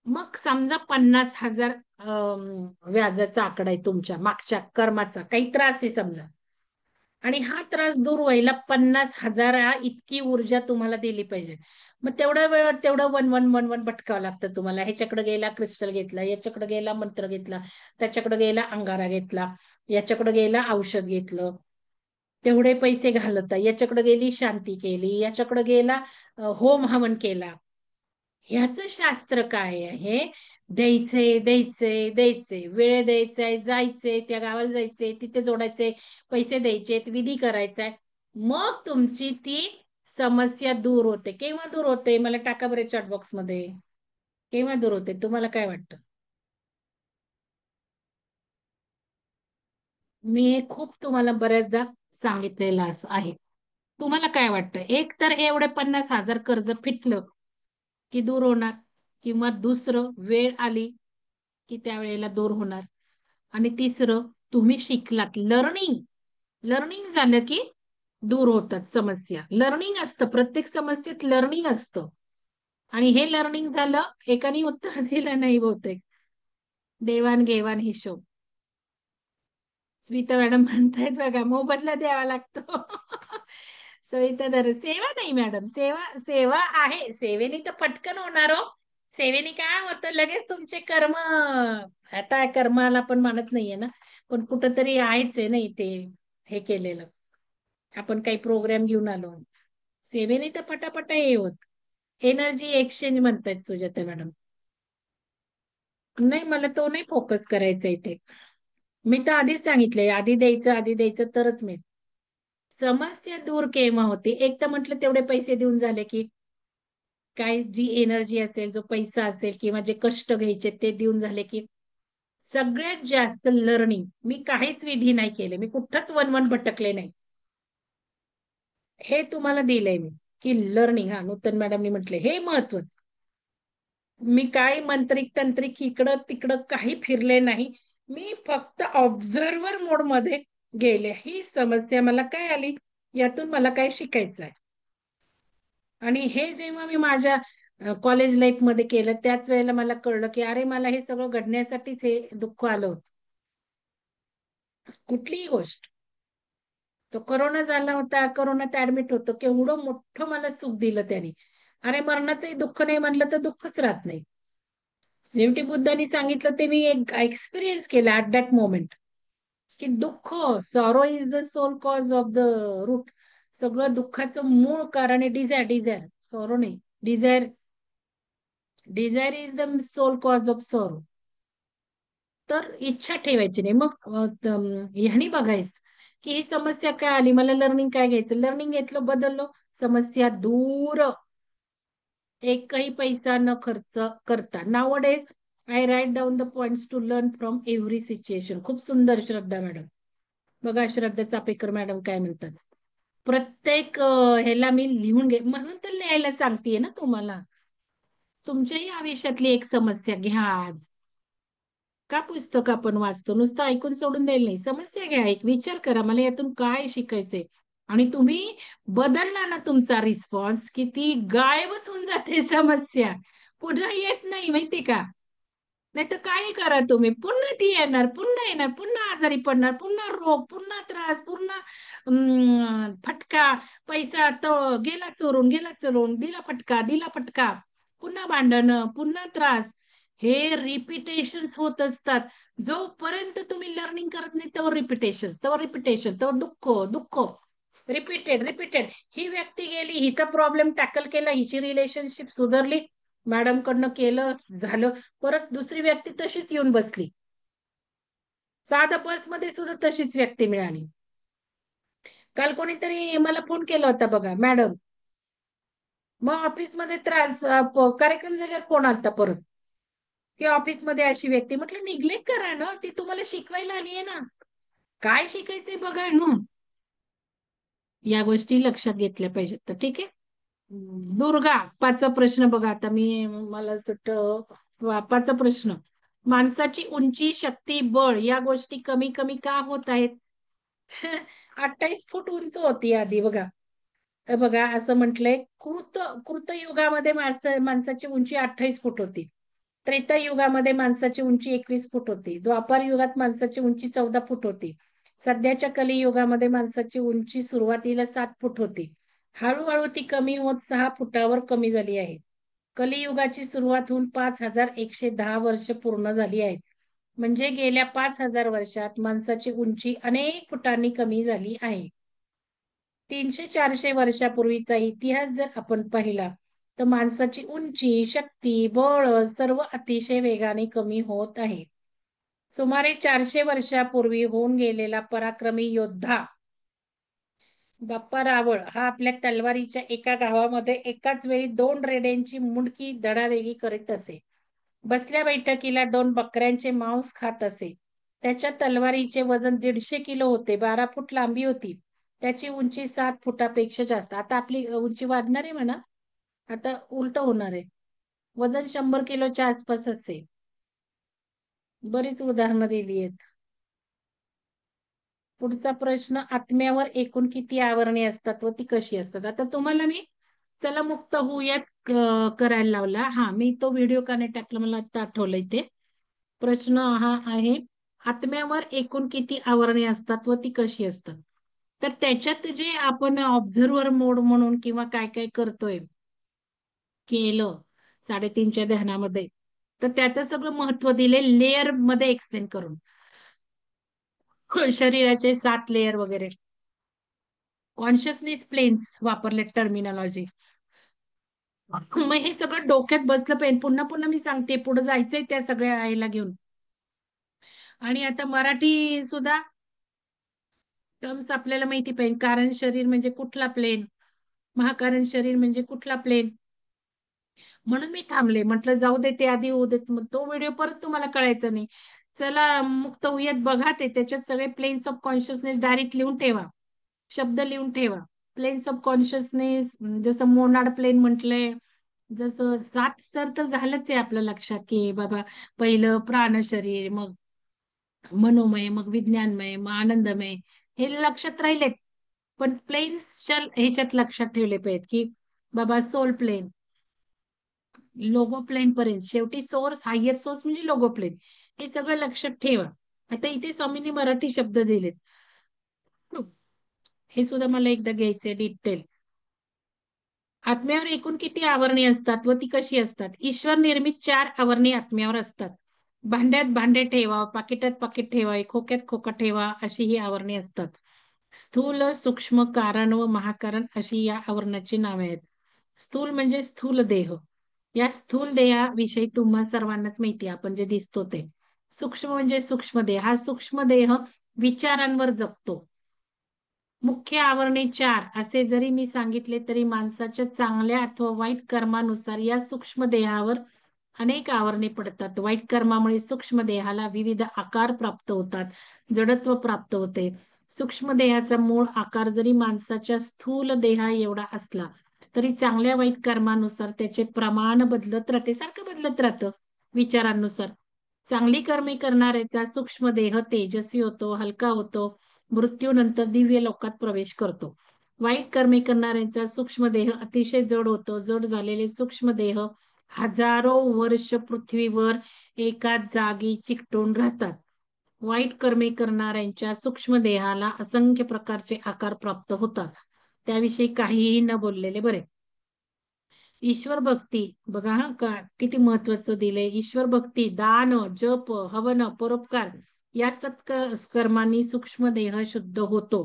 मग समजा 50,000 व्याजाचा आकडा आहे तुमच्या मागच्या कर्माचा, काही त्रास आहे समजा, आणि हा त्रास दूर व्हायला 50,000 इतकी ऊर्जा तुम्हाला दिली पाहिजे. मग तेवढ्या वेळात तेवढं वन वन वन वन भटकावं लागतं तुम्हाला. ह्याच्याकडे गेला क्रिस्टल घेतला, याच्याकडे गेला मंत्र घेतला, त्याच्याकडे गेला अंगारा घेतला, याच्याकडे गेला औषध घेतलं, तेवढे पैसे घालता, याच्याकडे गेली शांती केली, याच्याकडे गेला होम हवन केला. ह्याचं शास्त्र काय आहे? द्यायचंय द्यायचंय द्यायचंय, वेळ द्यायचाय, जायचंय, त्या गावाला जायचंय, तिथे जोडायचंय, पैसे द्यायचे, विधी करायचाय, मग तुमची ती समस्या दूर होते. केव्हा दूर होते? मला टाका बरे चॅट बॉक्स मध्ये, केव्हा दूर होते तुम्हाला काय वाटतं? मी हे खूप तुम्हाला बऱ्याचदा सांगितलेलं असं आहे. तुम्हाला काय वाटतं? एक तर हे एवढे 50,000 कर्ज फिटलं की दूर होणार, किंवा दुसरं वेळ आली की त्या वेळेला दूर होणार, आणि तिसरं तुम्ही शिकलात, लर्निंग, लर्निंग झालं की दूर होतात समस्या. लर्निंग असतं, प्रत्येक समस्येत लर्निंग असतं. आणि हे लर्निंग झालं, एकाने उत्तर दिलं नाही बहुतेक, देवाण घेवाण हिशोब. स्मिता मॅडम म्हणतायत बघा, मोबदला द्यावा लागतो. सविता दर सेवा नाही मॅडम, सेवा सेवा आहे, सेवेने तर पटकन होणार हो. सेवेने काय होतं, लगेच तुमचे कर्म, आता कर्माला पण मानत नाहीये ना, पण कुठंतरी आहेच आहे ना इथे हे केलेलं, आपण काही प्रोग्राम घेऊन आलो. सेवेने तर पटापटा हे होत. एनर्जी एक्सचेंज म्हणतायत सुजाता मॅडम. नाही, मला तो नाही फोकस करायचा इथे. मी तर आधीच सांगितलंय, आधी द्यायचं तरच मी. समस्या दूर केव्हा होते? एक तर म्हटलं तेवढे पैसे देऊन झाले की काय, जी एनर्जी असेल, जो पैसा असेल, किंवा जे कष्ट घ्यायचे ते देऊन झाले की सगळ्यात जास्त लर्निंग. मी काहीच विधी नाही केले, मी कुठंच वन वन भटकले नाही, हे तुम्हाला दिलंय मी, की लर्निंग. हा, नूतन मॅडमनी म्हटले हे महत्वाचं. मी काय मंत्रिक तंत्रिक इकडं तिकडं काही फिरले नाही, मी फक्त ऑब्झर्वर मोड मध्ये गेले. ही समस्या मला काय आली, यातून मला काय शिकायचं आहे. आणि हे जेव्हा मी माझ्या कॉलेज लाईफ मध्ये केलं, त्याच वेळेला मला कळलं की अरे, मला हे सगळं घडण्यासाठीच हे दुःख आलं होतं. कुठलीही गोष्ट, तो करोना झाला होता, करोनात ऍडमिट होतो, केवढं मोठं मला सुख दिलं त्याने. अरे, मरणाचंही दुःख नाही म्हणलं तर दुःखच राहत नाही. शेवटी बुद्धांनी सांगितलं ते मी एक एक्सपिरियन्स केला ऍट दॅट मोमेंट, की दुःख, sorrow is the sole cause of the root. सगळं दुःखाचं मूळ कारण आहे डिझायर. डिझायर, सॉरो नाही. Desire, desire is the sole cause of sorrow. तर इच्छा ठेवायची नाही. मग ह्यानी बघायचं की ही समस्या काय आली, मला लर्निंग काय घ्यायचं, लर्निंग घेतलं, बदललो, समस्या दूर. एकही पैसा न खर्च करता. Nowadays I write down the points to learn from every situation. खूप सुंदर श्रद्धा मॅडम. बघा श्रद्धा चापेकर मॅडम काय म्हणतात, प्रत्येक ह्याला मी लिहून घे म्हणून तर लिहायला सांगतेय ना तुम्हाला. तुमच्याही आयुष्यातली एक समस्या घ्या आज. का पुस्तक आपण वाचतो नुसतं ऐकून सोडून द्यायला नाही, समस्या घ्या, एक विचार करा मला यातून काय शिकायचंय. आणि तुम्ही बदलला ना तुमचा रिस्पॉन्स, की ती गायबच होऊन जाते समस्या, पुन्हा येत नाही माहिती का. नाही तर काही करा तुम्ही, पुन्हा ती येणार, पुन्हा येणार, पुन्हा आजारी पडणार, पुन्हा रोग, पुन्हा त्रास, पुन्हा फटका, पैसा तो गेला चोरून, गेला चोरून, दिला फटका, दिला फटका, पुन्हा भांडण, पुन्हा त्रास. हे रिपिटेशन्स होत असतात. जोपर्यंत तुम्ही लर्निंग करत नाही तेव्हा रिपिटेशन, तेव्हा रिपिटेशन, तेव्हा दुःख, दुःख, रिपीटेड रिपीटेड. ही व्यक्ती गेली, हिचा प्रॉब्लेम टॅकल केला, हिची रिलेशनशिप सुधारली, मॅडम कडनं केलं झालं, परत दुसरी व्यक्ती तशीच येऊन बसली. साधा बसमध्ये सुद्धा तशीच व्यक्ती मिळाली. काल कोणीतरी मला फोन केला होता बघा मॅडम, मग ऑफिसमध्ये त्रास, कार्यक्रम झाल्यावर फोन आलता परत, की ऑफिसमध्ये अशी व्यक्ती. म्हटलं निग्लेक्ट करा ना, ती तुम्हाला शिकवायला आली आहे ना, काय शिकायचंय बघा ना. या गोष्टी लक्षात घेतल्या पाहिजेत. तर ठीक आहे. दुर्गा, पाचवा प्रश्न बघा आता मी, मला असं पाचवा प्रश्न, माणसाची उंची, शक्ती, बळ या गोष्टी कमी कमी का होत आहेत? 28 फूट उंच होती आधी बघा. बघा असं म्हटलंय, कृतयुगामध्ये माणसाची उंची 28 फूट होती. त्रेतायुगामध्ये माणसाची उंची 21 फूट होती. द्वापार युगात माणसाची उंची 14 फूट होती. सध्याच्या कलियुगामध्ये माणसाची उंची सुरुवातीला 7 फूट होती. हळूहळू ती कमी होत 6 फुटावर कमी झाली आहे. कलियुगाची सुरुवात होऊन 5110 वर्ष पूर्ण झाली आहेत. म्हणजे गेल्या 5000 वर्षात माणसाची उंची अनेक फुटांनी कमी झाली आहे. 300-400 वर्षापूर्वीचा इतिहास जर आपण पाहिला तर माणसाची उंची, शक्ती, बळ सर्व अतिशय वेगाने कमी होत आहे. सुमारे 400 वर्षापूर्वी होऊन गेलेला पराक्रमी योद्धा बाप्पा रावळ हा आपल्या तलवारीच्या एका गावामध्ये एकाच वेळी 2 रेड्यांची मुंडकी धडावेगी करीत असे. बसल्या बैठकीला 2 बकऱ्यांचे मांस खात असे. त्याच्या तलवारीचे वजन 150 किलो होते. 12 फूट लांबी होती. त्याची उंची 7 फुटापेक्षा जास्त. आता आपली उंची वाढणार आहे म्हणा, आता उलट होणार आहे. वजन 100 किलोच्या आसपास असे. बरीच उदाहरणं दिली आहेत. पुढचा प्रश्न, आत्म्यावर एकूण किती आवरणे असतात व ती कशी असतात? आता तुम्हाला मी चला मुक्त होऊयात करायला लावला. हा, मी तो व्हिडिओ का नाही टाकला मला आता आठवलंय ते. प्रश्न हा आहे, आत्म्यावर एकूण किती आवरणे असतात व ती कशी असतात? तर त्याच्यात जे आपण ऑब्झर्वर मोड म्हणून किंवा काय काय करतोय, केलं 3.5च्या ध्यानामध्ये, तर त्याचं सगळं महत्व दिले लेअर मध्ये एक्सप्लेन करून. शरीराचे 7 लेअर वगैरे, कॉन्शियसनेस प्लेन्स वापरले टर्मिनॉलॉजी. मग हे सगळं डोक्यात बसलं पाहिजे. पुन्हा पुन्हा मी सांगते, पुढे जायचंय त्या सगळ्या आईला घेऊन. आणि आता मराठी सुद्धा टर्म्स आपल्याला माहिती पाहिजे. कारण शरीर म्हणजे कुठला प्लेन, महाकारण शरीर म्हणजे कुठला प्लेन. म्हणून मी थांबले, म्हटलं जाऊ दे ते आधी होऊ देत, मग तो व्हिडिओ परत तुम्हाला कळायचा नाही. चला मुक्त होऊयात बघा, ते त्याच्यात सगळे प्लेन्स ऑफ कॉन्शियसनेस डायरेक्ट लिहून ठेवा, शब्द लिहून ठेवा. प्लेन्स ऑफ कॉन्शियसनेस, जसं मोनाड प्लेन म्हटलंय, जसं 7 स्तर तर झालंच आहे आपल्या लक्षात, की बाबा पहिलं प्राण शरीर, मग मनोमय, मग विज्ञानमय, मग आनंदमय, हे लक्षात राहिलेत. पण प्लेन्सच्या ह्याच्यात लक्षात ठेवले पाहिजेत, की बाबा सोल प्लेन, लोगो प्लेन पर्यंत, शेवटी सोर्स, हायर सोर्स म्हणजे लोगो प्लेन. हे सगळं लक्षात ठेवा. आता इथे स्वामींनी मराठी शब्द दिलेत, हे सुद्धा मला एकदा घ्यायचंय डिटेल. आत्म्यावर एकूण किती आवरणे असतात व ती कशी असतात? ईश्वर निर्मित 4 आवरणे आत्म्यावर असतात. भांड्यात भांडे ठेवा, पाकिटात पाकिट ठेवा, खोक्यात खोका ठेवा, अशी ही आवरणे असतात. स्थूल, सूक्ष्म, कारण व महाकारण अशी या आवरणाची नावे आहेत. स्थूल म्हणजे स्थूल देह. या स्थूल देहाविषयी तुम्हा सर्वांनाच माहिती आहे, आपण जे दिसतो ते. सूक्ष्म म्हणजे सूक्ष्म देह. हा सूक्ष्म देह विचारांवर जगतो. मुख्य आवरणे 4 असे जरी मी सांगितले तरी माणसाच्या चांगल्या अथवा वाईट कर्मानुसार या सूक्ष्म देहावर अनेक आवरणे पडतात. वाईट कर्मामुळे सूक्ष्म देहाला विविध आकार प्राप्त होतात, जडत्व प्राप्त होते. सूक्ष्म देहाचा मूळ आकार जरी माणसाच्या स्थूल देहा एवढा असला तरी चांगल्या वाईट कर्मानुसार त्याचे प्रमाण बदलत राहते, सारखं बदलत राहतं विचारांनुसार. चांगली कर्मे करणाऱ्याचा सूक्ष्म देह तेजस्वी होतो, हलका होतो, मृत्यूनंतर दिव्य लोकात प्रवेश करतो. वाईट कर्मे करणाऱ्यांचा सूक्ष्म देह अतिशय जड होतो. जड झालेले सूक्ष्म देह हजारो वर्ष पृथ्वीवर एकाच जागी चिकटून राहतात. वाईट कर्मे करणाऱ्यांच्या सूक्ष्म देहाला असंख्य प्रकारचे आकार प्राप्त होतात. त्याविषयी काहीही न बोललेले बरे. ईश्वर भक्ती बघा हा का किती महत्वाचं दिलंय. ईश्वर भक्ती, दान, जप, हवन, परोपकार या सत्कर्मांनी सूक्ष्म देह शुद्ध होतो.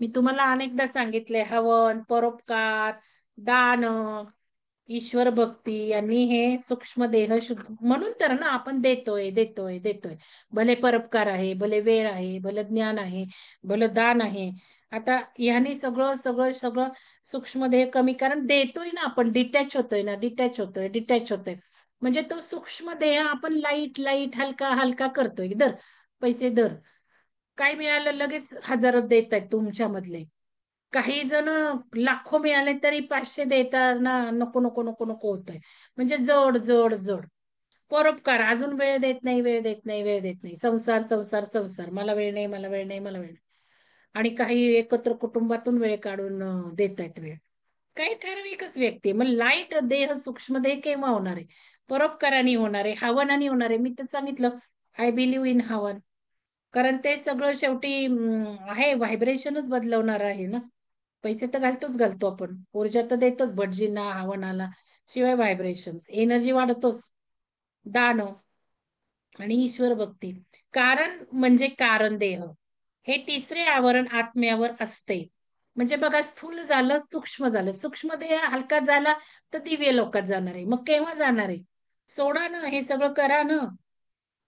मी तुम्हाला अनेकदा सांगितले हवन, परोपकार, दान, ईश्वर भक्ती यांनी हे सूक्ष्म देह शुद्ध, म्हणून तर ना आपण देतोय देतोय देतोय. भले परोपकार आहे, भले वेळ आहे, भले ज्ञान आहे, भले दान आहे. आता ह्यानी सगळं सगळं सगळं सूक्ष्म देह कमी, कारण देतोय ना आपण, डिटॅच होतोय ना, डिटॅच होतोय. म्हणजे तो सूक्ष्म देह आपण लाईट लाईट हलका हलका करतोय. दर पैसे दर काय मिळालं लगेच हजारो देत आहेत तुमच्यामधले. काही जण लाखो मिळाले तरी 500 देताना नको नको नको नको होतंय. म्हणजे जड जड जड. परोपकार अजून वेळ देत नाही, वेळ देत नाही, वेळ देत नाही. संसार संसार संसार, मला वेळ नाही, मला वेळ नाही, मला वेळ नाही. आणि काही एकत्र कुटुंबातून वेळ काढून देत आहेत वेळ. काही ठराविकच व्यक्ती. मग लाईट देह सूक्ष्म देह केव्हा होणार आहे? परोपकाराने होणार आहे, हवनाने होणार आहे. मी तर सांगितलं आय बिलीव्ह इन हवन. कारण ते सगळं शेवटी आहे, व्हायब्रेशनच बदलवणार आहे ना. पैसे तर घालतो आपण, ऊर्जा तर देतोच भटजींना, हवनाला. शिवाय व्हायब्रेशन्स, एनर्जी वाढतोच. दान आणि ईश्वर भक्ती. कारण म्हणजे कारण देह. हे तिसरे आवरण आत्म्यावर असते. म्हणजे बघा, स्थूल झालं, सूक्ष्म झालं. सूक्ष्म देह हलका झाला तर दिव्य लोकात जाणार आहे. मग केव्हा जाणार आहे? सोडा ना, हे सगळं करा ना.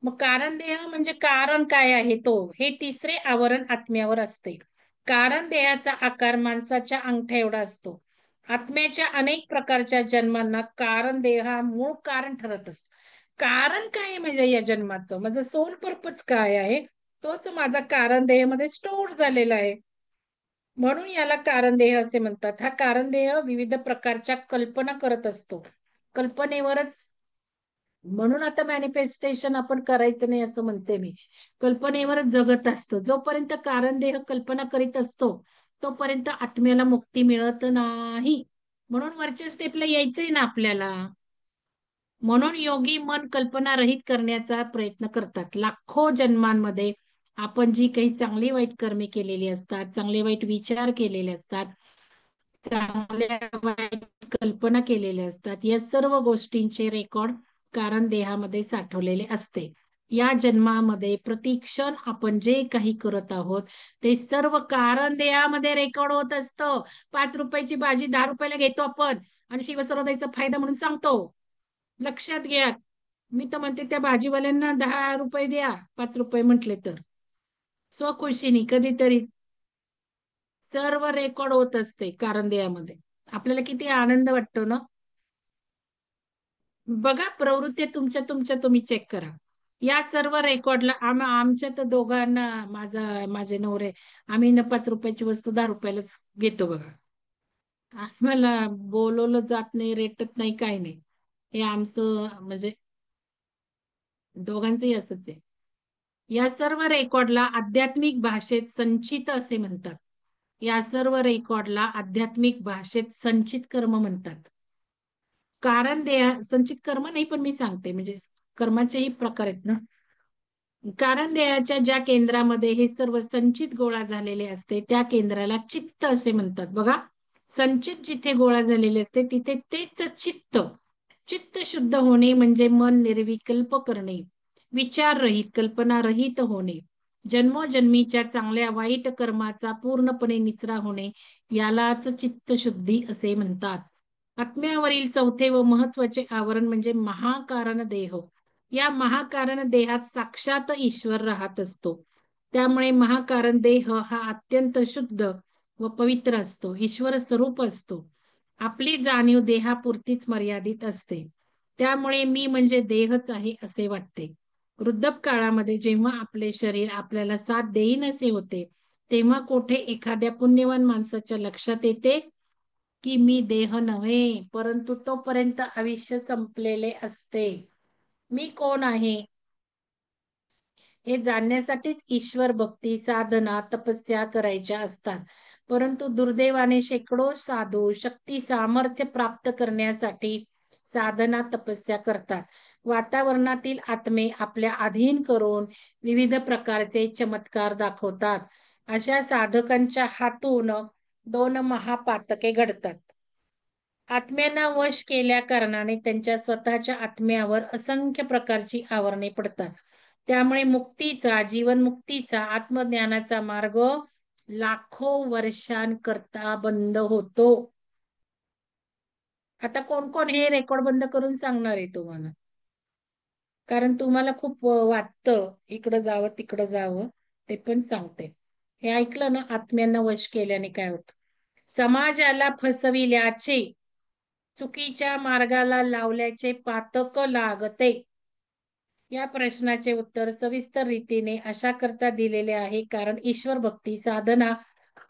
मग कारण देह म्हणजे कारण काय आहे तो, हे तिसरे आवरण आत्म्यावर असते. कारण देहाचा आकार माणसाच्या अंगठ्या एवढा असतो. आत्म्याच्या अनेक प्रकारच्या जन्मांना कारण देह हा मूळ कारण ठरत असतो. कारण काय आहे म्हणजे या जन्माचं, माझं सोल पर्पज काय आहे, तोच माझा कारण देहामध्ये स्टोअर झालेला आहे. म्हणून याला कारण देह असे म्हणतात. हा कारण देह विविध प्रकारच्या कल्पना करत असतो. कल्पनेवरच. म्हणून आता मॅनिफेस्टेशन आपण करायचं नाही असं म्हणते मी. कल्पनेवरच जगत असतो. जोपर्यंत कारण देह कल्पना करीत असतो तोपर्यंत आत्म्याला मुक्ती मिळत नाही. म्हणून वरच्या स्टेपला यायचंय ना आपल्याला. म्हणून योगी मन कल्पना रहित करण्याचा प्रयत्न करतात. लाखो जन्मांमध्ये आपण जी काही चांगली वाईट कर्मे केलेली असतात, चांगले वाईट विचार केलेले असतात, चांगल्या वाईट कल्पना केलेल्या असतात, या सर्व गोष्टींचे रेकॉर्ड कारण देहामध्ये साठवलेले असते. या जन्मामध्ये प्रतिक्षण आपण जे काही करत आहोत ते सर्व कारण देहामध्ये रेकॉर्ड होत असतं. 5 रुपयाची भाजी 10 रुपयाला घेतो आपण आणि शिवसरोदाचा फायदा म्हणून सांगतो. लक्षात घ्या. मी तर म्हणते त्या भाजीवाल्यांना 10 रुपये द्या, 5 रुपये म्हटले तर. स्वखुशीने कधीतरी. सर्व रेकॉर्ड होत असते कारण देहामध्ये. आपल्याला किती आनंद वाटतो ना. बघा, प्रवृत्ती तुमच्या तुमच्या तुम्ही चेक करा. या सर्व रेकॉर्डला आमच्या तर दोघांना, माझे नवरे, आम्ही न 5 रुपयाची वस्तू 10 रुपयालाच घेतो बघा. आम्हाला बोलवलं जात नाही, रेटत नाही, काही नाही. हे आमचं म्हणजे दोघांचंही असंच आहे. या सर्व रेकॉर्डला आध्यात्मिक भाषेत संचित असे म्हणतात. या सर्व रेकॉर्डला आध्यात्मिक भाषेत संचित कर्म म्हणतात. कारण संचित कर्म नाही, पण मी सांगते म्हणजे कर्माचेही प्रकार आहेत ना. कारण देहाच्या ज्या केंद्रामध्ये हे सर्व संचित गोळा झालेले असते त्या केंद्राला चित्त असे म्हणतात. बघा, संचित जिथे गोळा झालेले असते तिथे तेच चित्त. चित्त शुद्ध होणे म्हणजे मन निर्विकल्प करणे, विचाररहित, कल्पनारहित होणे, जन्मोजन्मीच्या चांगल्या वाईट कर्माचा पूर्णपणे निचरा होणे, यालाच चित्तशुद्धी असे म्हणतात. आत्म्यावरील चौथे व महत्वाचे आवरण म्हणजे महाकारण देह. या महाकारण देहात साक्षात ईश्वर राहत असतो. त्यामुळे महाकारण देह हा अत्यंत शुद्ध व पवित्र असतो, ईश्वर स्वरूप असतो. आपली जाणीव देहापुरतीच मर्यादित असते. त्यामुळे मी म्हणजे देहच आहे असे वाटते. वृद्धप जेव्हा आपले शरीर आपल्याला साथ देईनसे होते, तेव्हा कोठे एखाद्या पुण्यवान माणसाच्या लक्षात येते की मी देह नव्हे, परंतु तोपर्यंत आयुष्य संपलेले असते. मी कोण आहे हे जाणण्यासाठीच ईश्वर भक्ती, साधना, तपस्या करायच्या असतात. परंतु दुर्दैवाने शेकडो साधू शक्ती सामर्थ्य प्राप्त करण्यासाठी साधना तपस्या करतात. वातावरणातील आत्मे आपल्या अधीन करून विविध प्रकारचे चमत्कार दाखवतात. अशा साधकांच्या हातून दोन महापातके घडतात. आत्म्यांना वश केल्या कारणाने त्यांच्या स्वतःच्या आत्म्यावर असंख्य प्रकारची आवरणे पडतात. त्यामुळे मुक्तीचा, जीवनमुक्तीचा, आत्मज्ञानाचा मार्ग लाखो वर्षांकरता बंद होतो. आता कोण कोण हे रेकॉर्ड बंद करून सांगणार आहे तुम्हाला? कारण तुम्हाला खूप वाटतं इकडं जावं तिकडं जावं, ते पण सांगते. हे ऐकलं ना, आत्म्यांना वश केल्याने काय होतं. समाजाला फसविल्याचे, चुकीच्या मार्गाला लावल्याचे पातक लागते. या प्रश्नाचे उत्तर सविस्तर रीतीने अशा करता दिलेले आहे कारण ईश्वर भक्ती साधना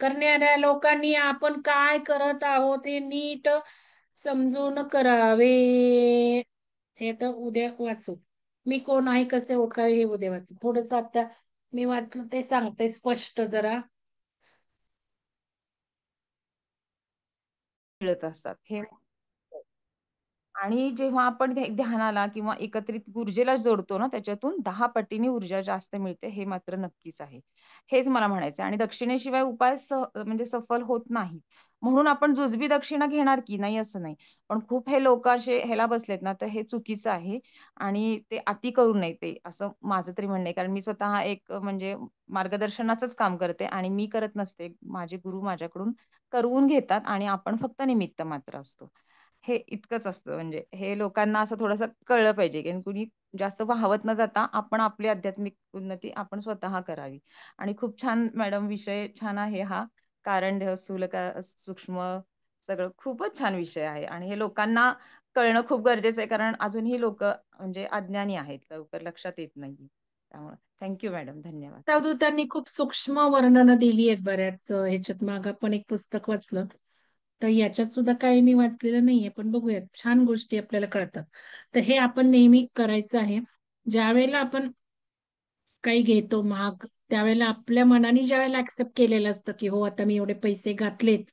करणाऱ्या लोकांनी आपण काय करत आहोत हे नीट समजून करावे. हे तर उद्या वाचू. मी कोण आहे कसे ओळखावे हे उद्या वाचू. थोडस आता मी वाचलं ते सांगते स्पष्ट जरा. मिळत असतात हे. आणि जेव्हा आपण ध्यानाला किंवा एकत्रित ऊर्जेला जोडतो ना, त्याच्यातून 10 पटीने ऊर्जा जास्त मिळते, हे मात्र नक्कीच आहे. हेच मला म्हणायचं. आणि दक्षिणेशिवाय उपाय म्हणजे सफल होत नाही. म्हणून आपण जुजबी दक्षिणा घेणार की नाही असं नाही. पण खूप हे लोक असे ह्याला बसलेत ना, तर हे चुकीचं आहे. आणि ते अति करू नये ते, असं माझं तरी म्हणणं आहे. कारण मी स्वतः एक म्हणजे मार्गदर्शनाचंच काम करते आणि मी करत नसते. माझे गुरु माझ्याकडून करवून घेतात आणि आपण फक्त निमित्त मात्र असतो. हे इतकंच असतं. म्हणजे हे लोकांना असं थोडंसं कळलं पाहिजे, की कुणी जास्त वाहवत न जाता आपण आपली आध्यात्मिक उन्नती आपण स्वतः करावी. आणि खूप छान मॅडम विषय छान आहे हा. कारण देह स्थूल का सूक्ष्म सगळं खूपच छान विषय आहे आणि हे लोकांना कळणं खूप गरजेचं आहे. कारण अजूनही लोक म्हणजे अज्ञानी आहेत, लवकर लक्षात येत नाही. त्यामुळे थँक्यू मॅडम, धन्यवाद. अवधूतांनी खूप सूक्ष्म वर्णनं दिली आहेत बऱ्याच ह्याच्यात. मागं पण एक पुस्तक वाचलं, तर याच्यात सुद्धा काही मी वाचलेलं नाहीये, पण बघूयात. छान गोष्टी आपल्याला कळतात. तर हे आपण नेहमी करायचं आहे. ज्या वेळेला आपण काही घेतो महाग, त्यावेळेला आपल्या मनाने ज्या वेळेला ऍक्सेप्ट केलेलं असतं की हो आता मी एवढे पैसे घातलेत,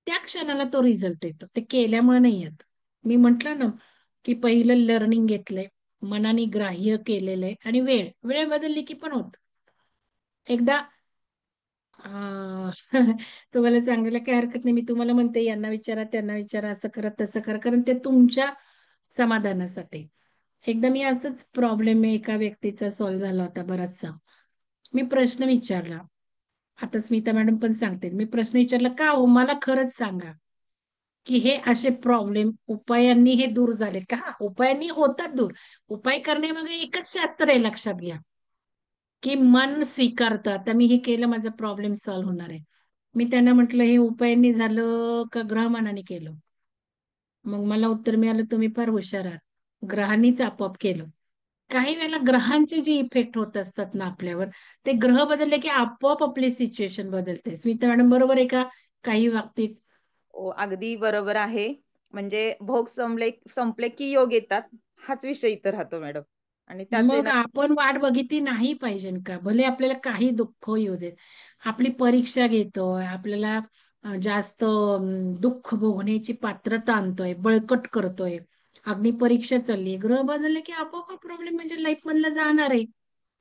त्या क्षणाला तो रिझल्ट येतो. ते केल्यामुळे नाही येत. मी म्हंटल ना की पहिलं लर्निंग घेतलंय, मनाने ग्राह्य केलेलं आहे, आणि वेळ वेळ बदलली की पण होत. एकदा तुम्हाला सांगायला काही हरकत नाही. मी तुम्हाला म्हणते यांना विचारा त्यांना विचारा, असं करा तसं करा, कारण ते तुमच्या समाधानासाठी. एकदा मी असंच प्रॉब्लेम एका व्यक्तीचा सॉल्व्ह झाला होता बराचसा. मी प्रश्न विचारला, आता स्मिता मॅडम पण सांगते, मी प्रश्न विचारला का हो मला खरंच सांगा की हे असे प्रॉब्लेम उपायांनी हे दूर झाले का? उपायांनी होतात दूर. उपाय करण्यामागे एकच शास्त्र आहे, लक्षात घ्या, की मन स्वीकारतं आता मी हे केलं माझा प्रॉब्लेम सॉल्व्ह होणार आहे. मी त्यांना म्हटलं हे उपायांनी झालं का ग्रहमानाने केलं? मग मला उत्तर मिळालं तुम्ही फार हुशार आहात, ग्रहांनीच आपोआप केलं. काही वेळेला ग्रहांचे जे इफेक्ट होत असतात ना आपल्यावर, ते ग्रह बदलले की आपोआप आपली सिच्युएशन बदलते. स्मिता मॅडम बरोबर आहे का? काही बाबतीत. हो, अगदी बरोबर आहे. म्हणजे भोग संपले की योग येतात. हाच विषय इथं राहतो मॅडम. आणि त्याचे मग आपण वाट बघितली नाही पाहिजे का? भले आपल्याला काही दुःख येऊ देत. आपली परीक्षा घेतोय, आपल्याला जास्त दुःख भोगण्याची पात्रता आणतोय, बळकट करतोय, अग्निपरीक्षा चालली, ग्रह बदलले की आपोआप प्रॉब्लेम म्हणजे लाईफ मधला जाणार आहे,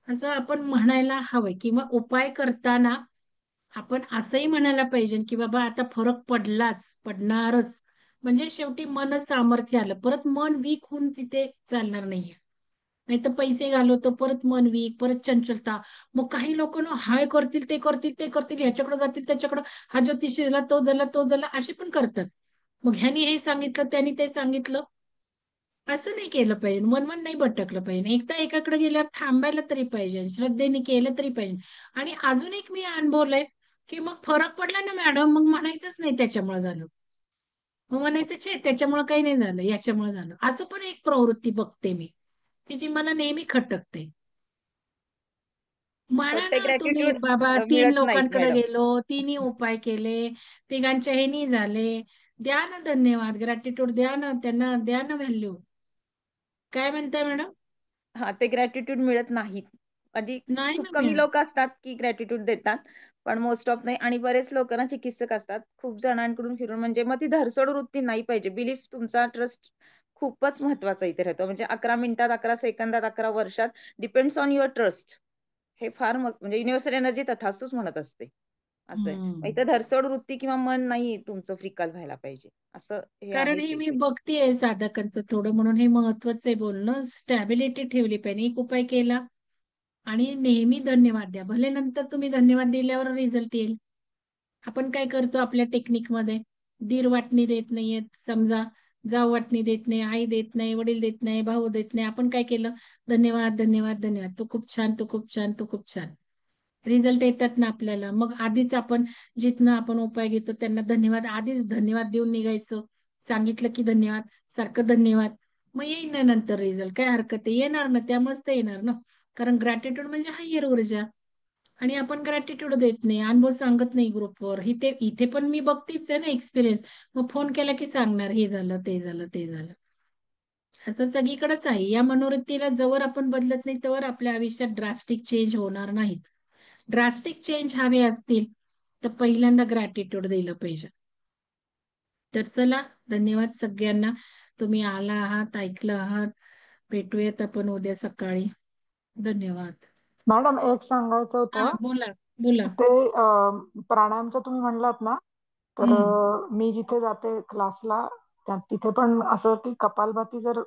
असं आपण म्हणायला हवंय. किंवा उपाय करताना आपण असंही म्हणायला पाहिजे की बाबा आता फरक पडलाच, पडणारच. म्हणजे शेवटी मनच सामर्थ्य आलं. परत मन वीक होऊन तिथे चालणार नाहीये. नाही तर पैसे घालवतो, परत मन वीक, परत चंचलता. मग काही लोक ना हाय करतील, ते करतील, ते करतील, ह्याच्याकडे जातील, त्याच्याकडे, हा ज्योतिषीला तो झाला, तो झाला, असे पण करतात. मग ह्यानी हे सांगितलं, त्यांनी ते सांगितलं. असं नाही केलं पाहिजे. मन नाही भटकलं पाहिजे. एकदा एकाकडे गेल्यावर थांबायला तरी पाहिजे, श्रद्धेने केलं तरी पाहिजे. आणि अजून एक मी अनुभवलंय की मग फरक पडला ना मॅडम, मग म्हणायचंच नाही त्याच्यामुळे झालं. मग म्हणायचं छे त्याच्यामुळे काही नाही झालं, याच्यामुळे झालं. असं पण एक प्रवृत्ती बघते मी, की जी मला नेहमी खटकते. म्हणा ते ना तुम्ही ग्रॅटिट्यूड बाबा, तीन मिळत नाहीत लोकांकडे मॅडम. गेलो, तिन्ही उपाय केले, तिघांच्या हे नाही झाले, द्या ना धन्यवाद, ग्रॅटिट्यूड द्या ना त्यांना, द्या ना व्हॅल्यू. काय म्हणताय मॅडम? हा, ते ग्रॅटिट्यूड मिळत नाहीत. आधी नाही खूप ना कमी मिळत. लोक असतात की ग्रॅटिट्यूड देतात, पण मोस्ट ऑफ नाही. आणि बरेच लोक ना चिकित्सक असतात, खूप जणांकडून फिरून, म्हणजे मग ती धरसोड वृत्ती नाही पाहिजे. बिलीफ, तुमचा ट्रस्ट खूपच महत्वाचा इथे राहतो. म्हणजे 11 मिनिटात, 11 सेकंदात, 11 वर्षात, डिपेंड्स ऑन युअर ट्रस्ट. हे फार म्हणजे युनिव्हर्सल एनर्जी तथास्तुच म्हणत असते. असं आहे. मग हम्म. इथं धरसोड वृत्ती किंवा मन नाही तुमचं फ्रिकल व्हायला पाहिजे. असं हे कारण आहेच हे मी इथे. बघतेय साधकांचं थोडं, म्हणून हे महत्वाचं आहे बोलणं. स्टॅबिलिटी ठेवली पाहिजे. एक उपाय केला आणि नेहमी धन्यवाद द्या. भले नंतर तुम्ही धन्यवाद दिल्यावर रिझल्ट येईल. आपण काय करतो आपल्या टेक्निकमध्ये, दीर वाटणी देत नाहीयेत समजा, जाऊ वाटणी देत नाही, आई देत नाही, वडील देत नाही, भाऊ देत नाही, आपण काय केलं, धन्यवाद धन्यवाद धन्यवाद, तू खूप छान, तू खूप छान, तू खूप छान. रिझल्ट येतात ना आपल्याला. मग आधीच आपण जिथनं आपण उपाय घेतो त्यांना धन्यवाद, आधीच धन्यवाद देऊन निघायचं. सांगितलं की धन्यवाद, सारखं धन्यवाद. मग येईल ना नंतर रिझल्ट, काय हरकत आहे, येणार ना, त्यामुळेच ते येणार ना. कारण ग्रॅटिट्यूड म्हणजे हायर ऊर्जा. आणि आपण ग्रॅटिट्यूड देत नाही, अनुभव सांगत नाही ग्रुपवर. इथे इथे पण मी बघतीच आहे ना एक्सपिरियन्स. मग फोन केला की सांगणार हे झालं, ते झालं, ते झालं. असं सगळीकडेच आहे. या मनोवृत्तीला जवळ आपण बदलत नाही तोवर आपल्या आयुष्यात ड्रास्टिक चेंज होणार नाहीत. ड्रास्टिक चेंज हवे असतील तर पहिल्यांदा ग्रॅटिट्यूड दिलं पाहिजे. तर चला, धन्यवाद सगळ्यांना. तुम्ही आला आहात, ऐकलं आहात. भेटूयात आपण उद्या सकाळी. धन्यवाद. मॅडम, एक सांगायचं हा होतं. बोला, बोला. ते प्राणायामचं तुम्ही म्हणलात ना, तर हम्म. मी जिथे जाते क्लासला, तिथे पण असं की कपालभाती जर